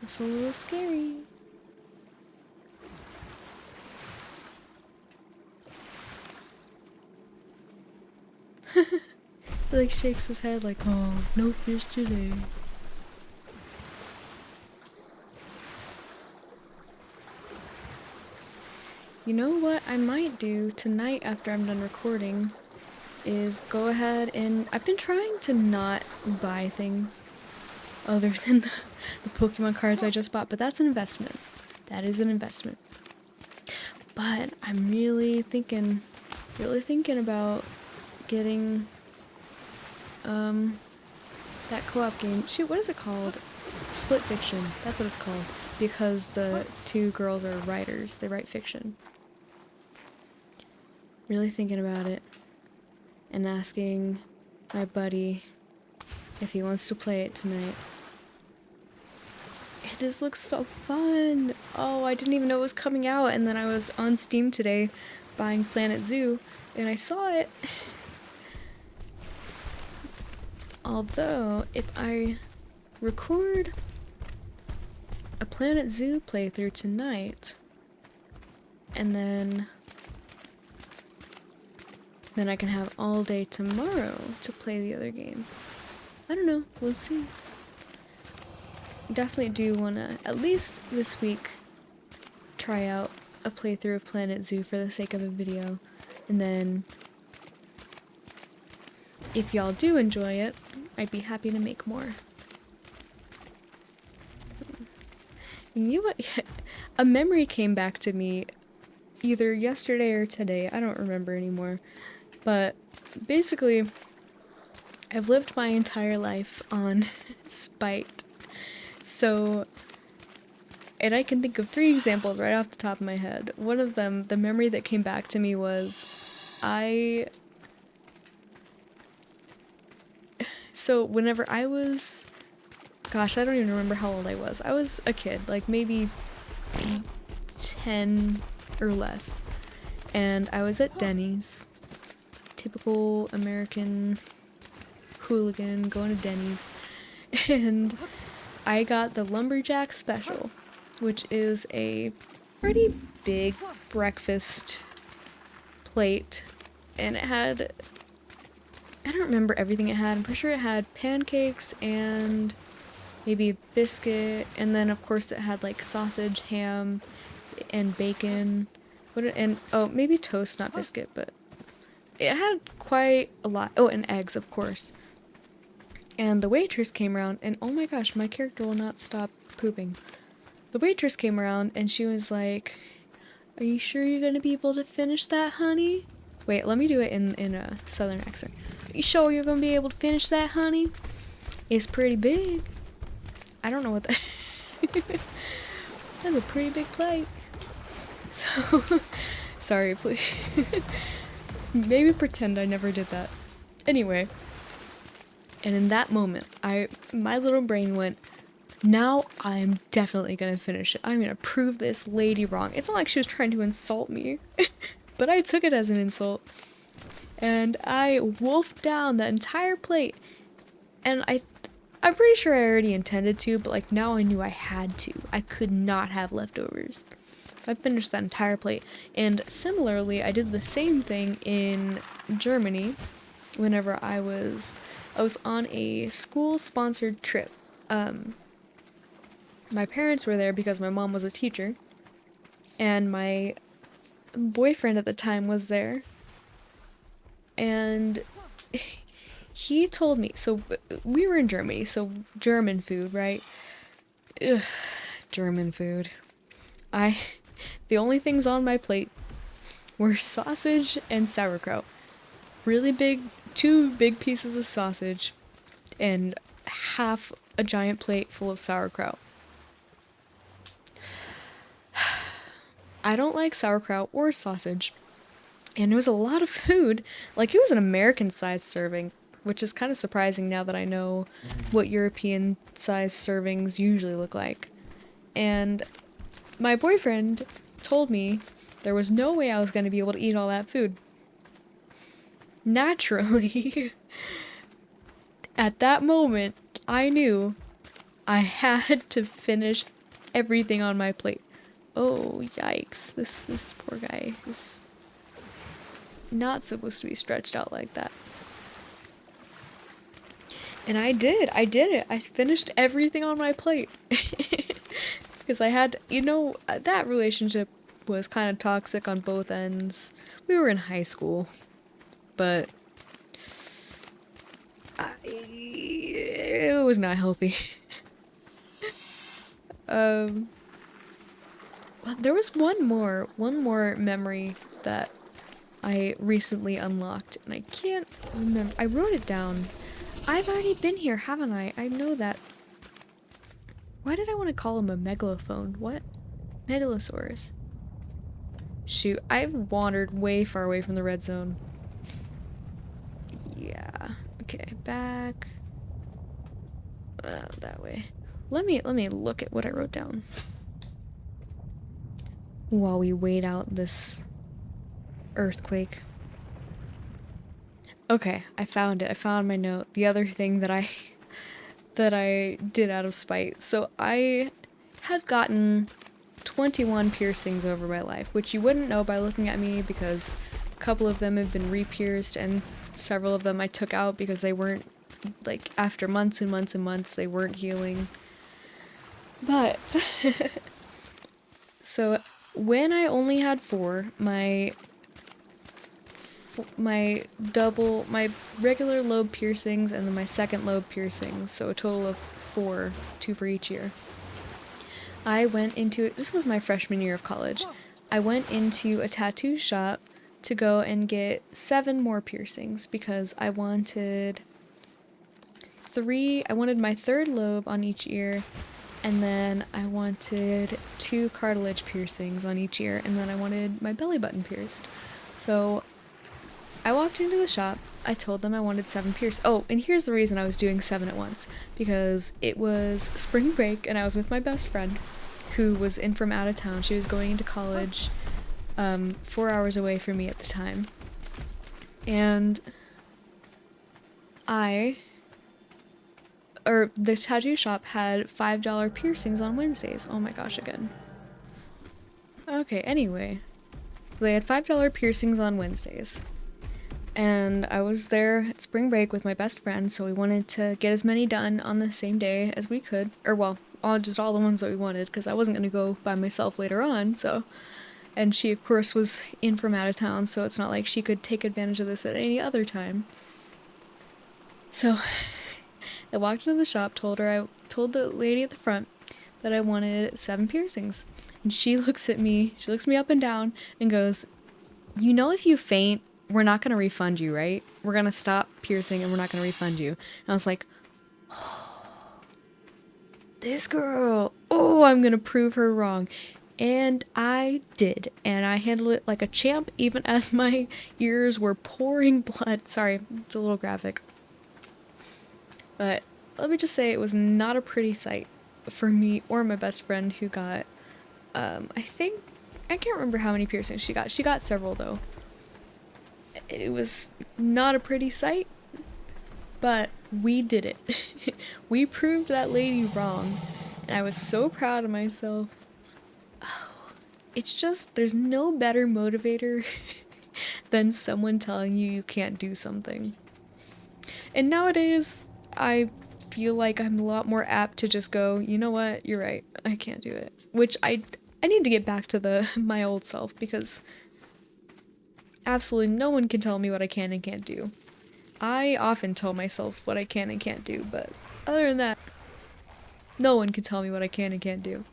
That's a little scary. He like shakes his head like, oh, no fish today. You know what I might do tonight after I'm done recording is go ahead and I've been trying to not buy things other than the Pokemon cards I just bought, but that's an investment. That is an investment. But I'm really thinking about getting that co-op game. Shoot, what is it called? Split fiction. That's what it's called. Because the two girls are writers. They write fiction. Really thinking about it. And asking my buddy if he wants to play it tonight. It just looks so fun. Oh, I didn't even know it was coming out, and then I was on Steam today buying Planet Zoo, and I saw it. Although, if I record a Planet Zoo playthrough tonight, and then I can have all day tomorrow to play the other game. I don't know, we'll see. Definitely do want to, at least this week, try out a playthrough of Planet Zoo for the sake of a video. And then, if y'all do enjoy it, I'd be happy to make more. You know what? A memory came back to me either yesterday or today. I don't remember anymore. But basically, I've lived my entire life on spite. So, and I can think of 3 examples right off the top of my head. One of them, the memory that came back to me was, so whenever I was, gosh, I don't even remember how old I was. I was a kid, like maybe 10 or less. And I was at Denny's. Typical American hooligan going to Denny's. And I got the lumberjack special, which is a pretty big breakfast plate, and it had, I don't remember everything it had. I'm pretty sure it had pancakes and maybe a biscuit, and then of course it had like sausage, ham, and bacon, and oh, maybe toast, not biscuit, but it had quite a lot. Oh, and eggs, of course. And the waitress came around, and oh my gosh, my character will not stop pooping. The waitress came around, and she was like, "Are you sure you're gonna be able to finish that, honey?" Wait, let me do it in a southern accent. "Are you sure you're gonna be able to finish that, honey? It's pretty big." I don't know what that... That's a pretty big plate. So, sorry, please. Maybe pretend I never did that. Anyway. And in that moment, my little brain went, now I'm definitely gonna finish it. I'm gonna prove this lady wrong. It's not like she was trying to insult me, but I took it as an insult. And I wolfed down the entire plate. And I'm pretty sure I already intended to, but like now I knew I had to. I could not have leftovers. I finished that entire plate. And similarly, I did the same thing in Germany whenever I was on a school-sponsored trip. My parents were there because my mom was a teacher, and my boyfriend at the time was there, and he told me, so we were in Germany, so German food, right? Ugh, German food. The only things on my plate were sausage and sauerkraut. Really big, 2 big pieces of sausage, and half a giant plate full of sauerkraut. I don't like sauerkraut or sausage, and it was a lot of food. Like, it was an American-sized serving, which is kind of surprising now that I know what European-sized servings usually look like. And my boyfriend told me there was no way I was going to be able to eat all that food. Naturally, at that moment, I knew I had to finish everything on my plate. Oh, yikes. This poor guy is not supposed to be stretched out like that. And I did it. I finished everything on my plate. Because I had, that relationship was kind of toxic on both ends. We were in high school. But it was not healthy. Well, there was one more memory that I recently unlocked, and I can't remember. I wrote it down. I've already been here, haven't I? I know that. Why did I want to call him a megalophone? What? Megalosaurus. Shoot, I've wandered way far away from the red zone. Yeah. Okay, back. That way. Let me look at what I wrote down while we wait out this earthquake. Okay, I found it. I found my note. The other thing that I did out of spite. So I have gotten 21 piercings over my life, which you wouldn't know by looking at me because a couple of them have been re-pierced and several of them I took out because they weren't, like, after months and months and months, they weren't healing. But, so when I only had 4, my regular lobe piercings and then my second lobe piercings, so a total of 4, 2 for each year. I went into, this was my freshman year of college, I went into a tattoo shop to go and get 7 more piercings because I wanted my third lobe on each ear, and then I wanted 2 cartilage piercings on each ear, and then I wanted my belly button pierced. So I walked into the shop, I told them I wanted 7 piercings. Oh, and here's the reason I was doing 7 at once. Because it was spring break and I was with my best friend who was in from out of town. She was going into college 4 hours away from me at the time. And the tattoo shop had $5 piercings on Wednesdays. Oh my gosh, again. Okay, anyway. They had $5 piercings on Wednesdays. And I was there at spring break with my best friend, so we wanted to get as many done on the same day as we could. Or, well, just all the ones that we wanted, because I wasn't going to go by myself later on, so. And she, of course, was in from out of town, so it's not like she could take advantage of this at any other time. So, I walked into the shop, told the lady at the front that I wanted 7 piercings. And she looks me up and down, and goes, "You know if you faint, we're not going to refund you, right? We're going to stop piercing and we're not going to refund you." And I was like, oh, this girl, oh, I'm going to prove her wrong. And I did. And I handled it like a champ, even as my ears were pouring blood. Sorry, it's a little graphic. But let me just say it was not a pretty sight for me or my best friend who got, I can't remember how many piercings she got. She got several though. It was not a pretty sight, but we did it. We proved that lady wrong, and I was so proud of myself. Oh, it's just, there's no better motivator than someone telling you you can't do something. And nowadays, I feel like I'm a lot more apt to just go, you know what, you're right, I can't do it. Which I need to get back to my old self, because absolutely no one can tell me what I can and can't do. I often tell myself what I can and can't do, but other than that, no one can tell me what I can and can't do.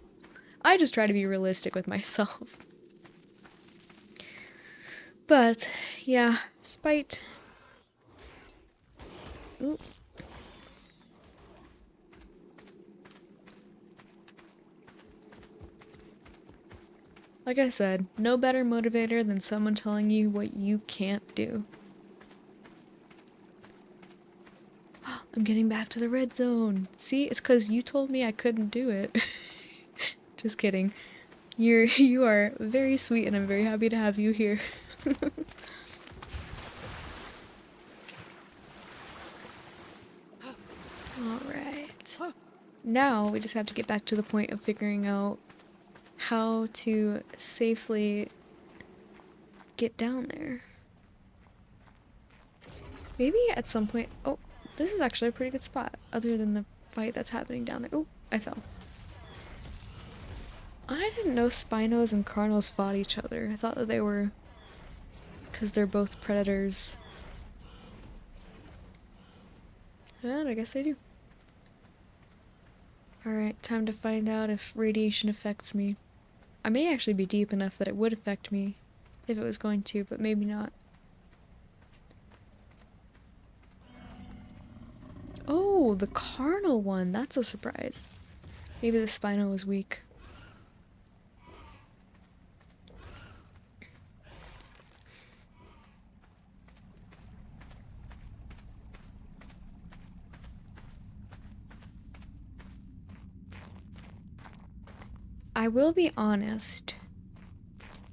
I just try to be realistic with myself. But, yeah, despite... Ooh. Like I said, no better motivator than someone telling you what you can't do. I'm getting back to the red zone. See, it's because you told me I couldn't do it. Just kidding. You are very sweet and I'm very happy to have you here. Alright. Now we just have to get back to the point of figuring out how to safely get down there. Maybe at some point... Oh, this is actually a pretty good spot, other than the fight that's happening down there. Oh, I fell. I didn't know Spinos and Carnos fought each other. I thought that they were... because they're both predators. And I guess they do. Alright, time to find out if radiation affects me. I may actually be deep enough that it would affect me if it was going to, but maybe not. Oh, the carnal one. That's a surprise. Maybe the Spino was weak. I will be honest.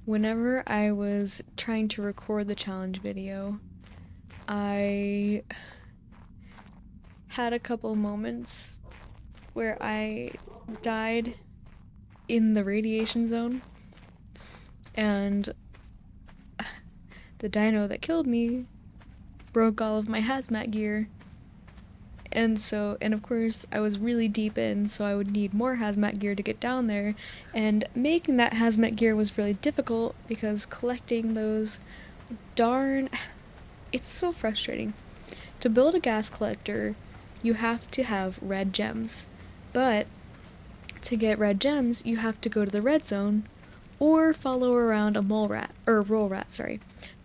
Whenever I was trying to record the challenge video, I had a couple moments where I died in the radiation zone, and the dino that killed me broke all of my hazmat gear. And of course, I was really deep in, so I would need more hazmat gear to get down there. And making that hazmat gear was really difficult because collecting those it's so frustrating. To build a gas collector, you have to have red gems. But to get red gems, you have to go to the red zone or follow around a roll rat, sorry.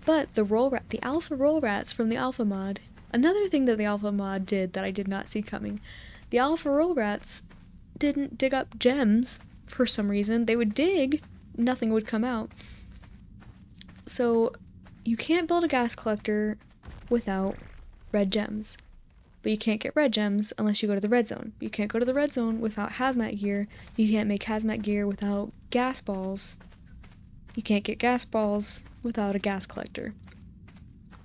But the alpha roll rats from the alpha mod, another thing that the alpha mod did that I did not see coming, the alpha roll rats didn't dig up gems for some reason. They would dig, nothing would come out. So you can't build a gas collector without red gems. But you can't get red gems unless you go to the red zone. You can't go to the red zone without hazmat gear. You can't make hazmat gear without gas balls. You can't get gas balls without a gas collector.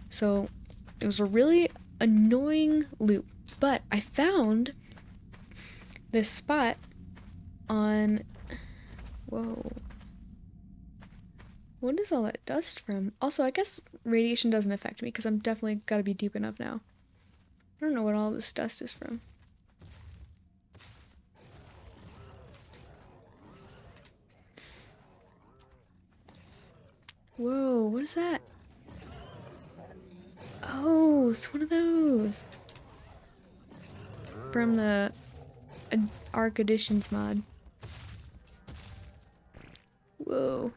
So it was a really annoying loop. But I found this spot on... Whoa. What is all that dust from? Also, I guess radiation doesn't affect me because I'm definitely gotta be deep enough now. I don't know what all this dust is from. Whoa, what is that? Oh, it's one of those. From the Arc Editions mod. Whoa.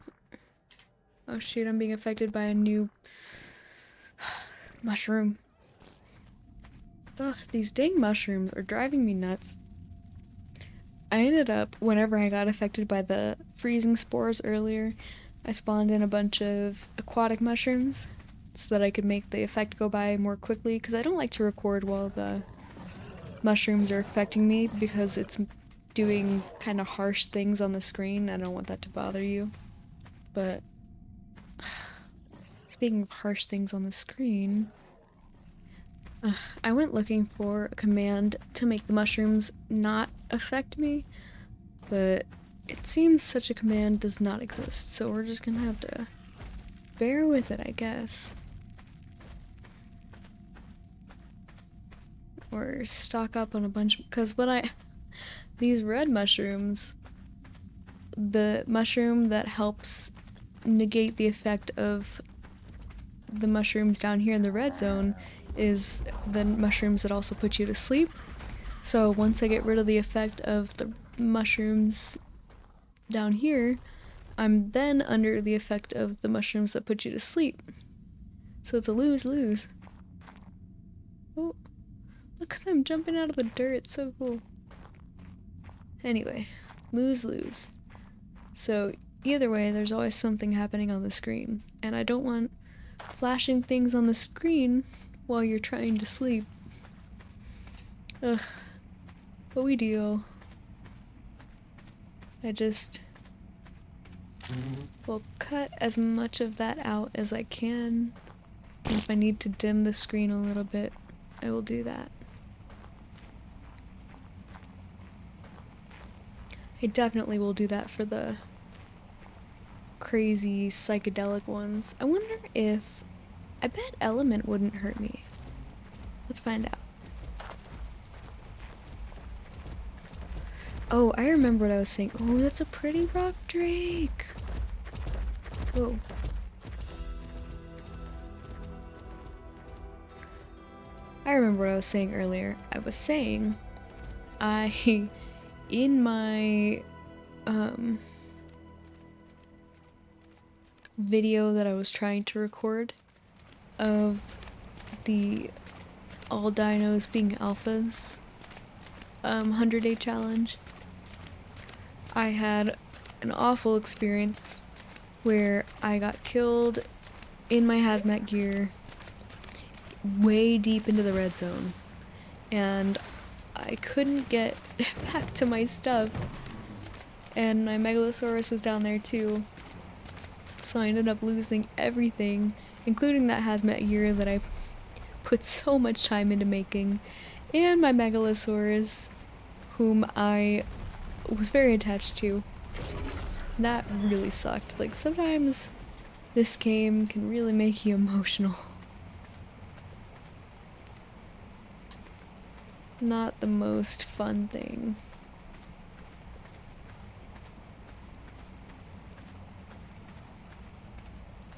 Oh shoot, I'm being affected by a new mushroom. Ugh, these dang mushrooms are driving me nuts. I ended up, whenever I got affected by the freezing spores earlier, I spawned in a bunch of aquatic mushrooms so that I could make the effect go by more quickly, because I don't like to record while the mushrooms are affecting me because it's doing kind of harsh things on the screen. I don't want that to bother you. But speaking of harsh things on the screen, I went looking for a command to make the mushrooms not affect me, but it seems such a command does not exist, so we're just gonna have to bear with it, I guess. Or stock up on a bunch, because these red mushrooms, the mushroom that helps negate the effect of the mushrooms down here in the red zone is the mushrooms that also put you to sleep. So once I get rid of the effect of the mushrooms down here, I'm then under the effect of the mushrooms that put you to sleep. So it's a lose-lose. Oh, look at them jumping out of the dirt, it's so cool. Anyway, lose-lose. So either way, there's always something happening on the screen, and I don't want flashing things on the screen while you're trying to sleep. Ugh. But we deal. I just will cut as much of that out as I can. And if I need to dim the screen a little bit, I will do that. I definitely will do that for the crazy psychedelic ones. I wonder if... I bet element wouldn't hurt me. Let's find out. Oh, I remember what I was saying. Oh, that's a pretty rock drake. Whoa. I remember what I was saying earlier. I was saying, in my, video that I was trying to record of the all dinos being alphas 100-day challenge. I had an awful experience where I got killed in my hazmat gear way deep into the red zone, and I couldn't get back to my stuff, and my megalosaurus was down there too, so I ended up losing everything, including that hazmat gear that I put so much time into making, and my megalosaurus, whom I was very attached to. That really sucked. Like, sometimes this game can really make you emotional. Not the most fun thing.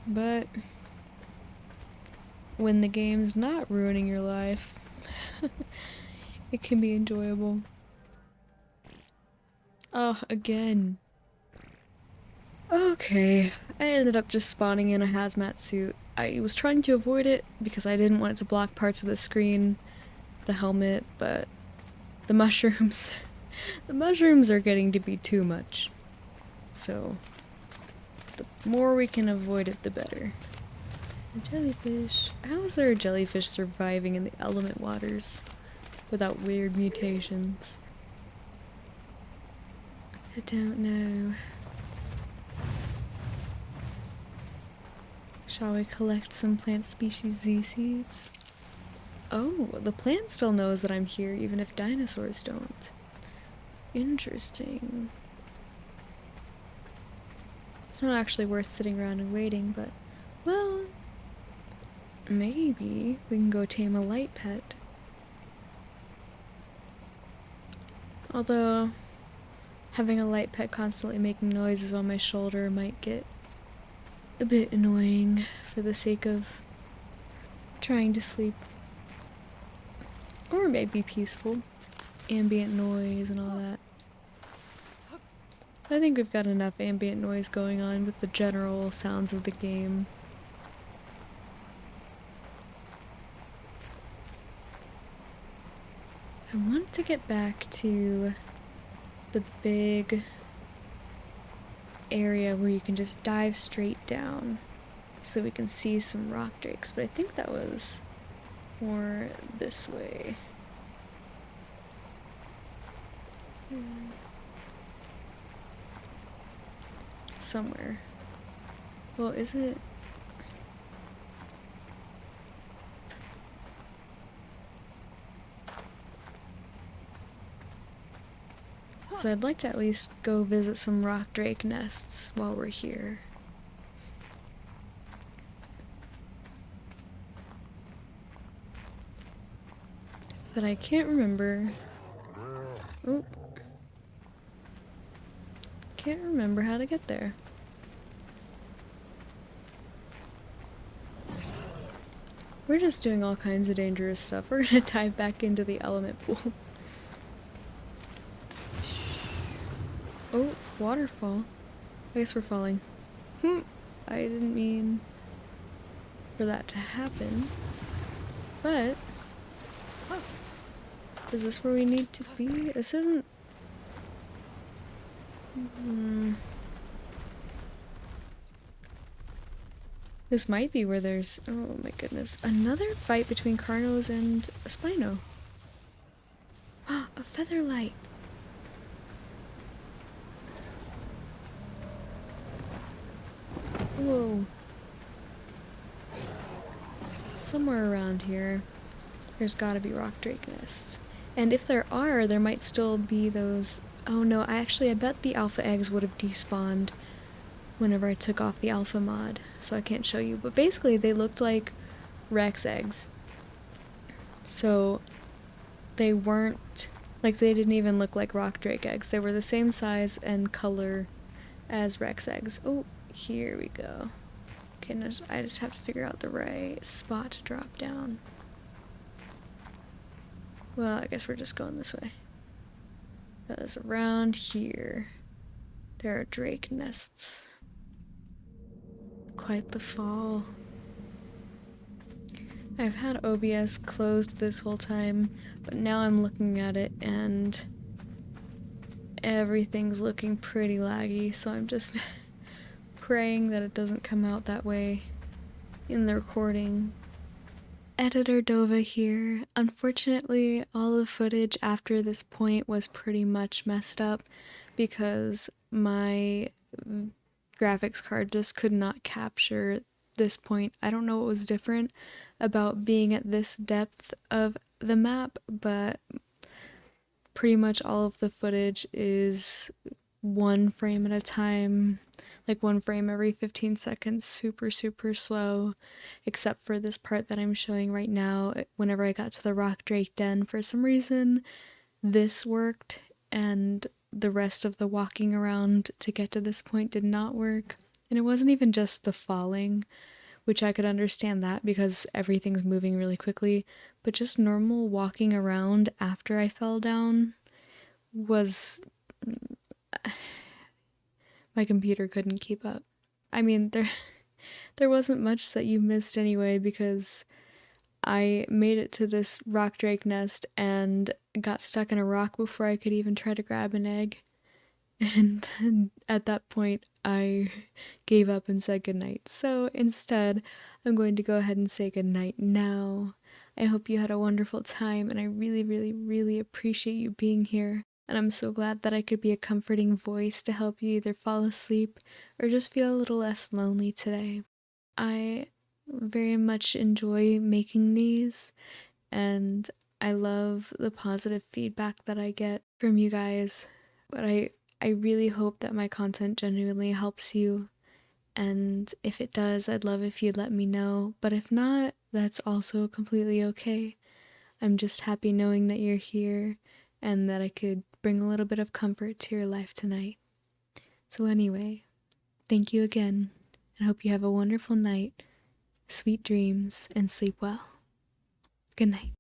But when the game's not ruining your life, it can be enjoyable. Oh, again. Okay, I ended up just spawning in a hazmat suit. I was trying to avoid it because I didn't want it to block parts of the screen, the helmet, but the mushrooms, the mushrooms are getting to be too much. So, the more we can avoid it, the better. A jellyfish. How is there a jellyfish surviving in the element waters without weird mutations? I don't know. Shall we collect some plant species Z seeds? Oh, the plant still knows that I'm here even if dinosaurs don't. Interesting. It's not actually worth sitting around and waiting, but, well, maybe we can go tame a light pet. Although, having a light pet constantly making noises on my shoulder might get a bit annoying for the sake of trying to sleep. Or it may be peaceful. Ambient noise and all that. I think we've got enough ambient noise going on with the general sounds of the game. I want to get back to the big area where you can just dive straight down so we can see some rock drakes, but I think that was more this way. Somewhere. Well, is it? So I'd like to at least go visit some rock drake nests while we're here. But I can't remember. Oh. Can't remember how to get there. We're just doing all kinds of dangerous stuff. We're gonna dive back into the element pool. Oh, waterfall. I guess we're falling. I didn't mean for that to happen. But is this where we need to be? This isn't... This might be where there's... Oh my goodness. Another fight between Carnos and a Spino. A featherlight! Whoa. Somewhere around here, there's gotta be rock drake nests. And if there are, there might still be those... Oh no, I bet the alpha eggs would have despawned whenever I took off the alpha mod, so I can't show you. But basically, they looked like Rex eggs. So, they weren't... Like, they didn't even look like rock drake eggs. They were the same size and color as Rex eggs. Oh, here we go. Okay, now I just have to figure out the right spot to drop down. Well, I guess we're just going this way. Because around here, there are drake nests. Quite the fall. I've had OBS closed this whole time, but now I'm looking at it and everything's looking pretty laggy, so I'm just praying that it doesn't come out that way in the recording. Editor Dova here. Unfortunately, all the footage after this point was pretty much messed up because my graphics card just could not capture this point. I don't know what was different about being at this depth of the map, but pretty much all of the footage is one frame at a time, like one frame every 15 seconds, super, super slow, except for this part that I'm showing right now. Whenever I got to the rock drake den, for some reason, this worked, and the rest of the walking around to get to this point did not work. And it wasn't even just the falling, which I could understand that because everything's moving really quickly, but just normal walking around after I fell down was, my computer couldn't keep up. I mean, there wasn't much that you missed anyway because I made it to this rock drake nest and got stuck in a rock before I could even try to grab an egg. And then at that point, I gave up and said goodnight. So instead, I'm going to go ahead and say goodnight now. I hope you had a wonderful time, and I really, really, really appreciate you being here. And I'm so glad that I could be a comforting voice to help you either fall asleep or just feel a little less lonely today. I very much enjoy making these, and I love the positive feedback that I get from you guys. But I really hope that my content genuinely helps you, and if it does, I'd love if you'd let me know. But if not, that's also completely okay. I'm just happy knowing that you're here and that I could bring a little bit of comfort to your life tonight. So anyway, thank you again, and hope you have a wonderful night, sweet dreams, and sleep well. Good night.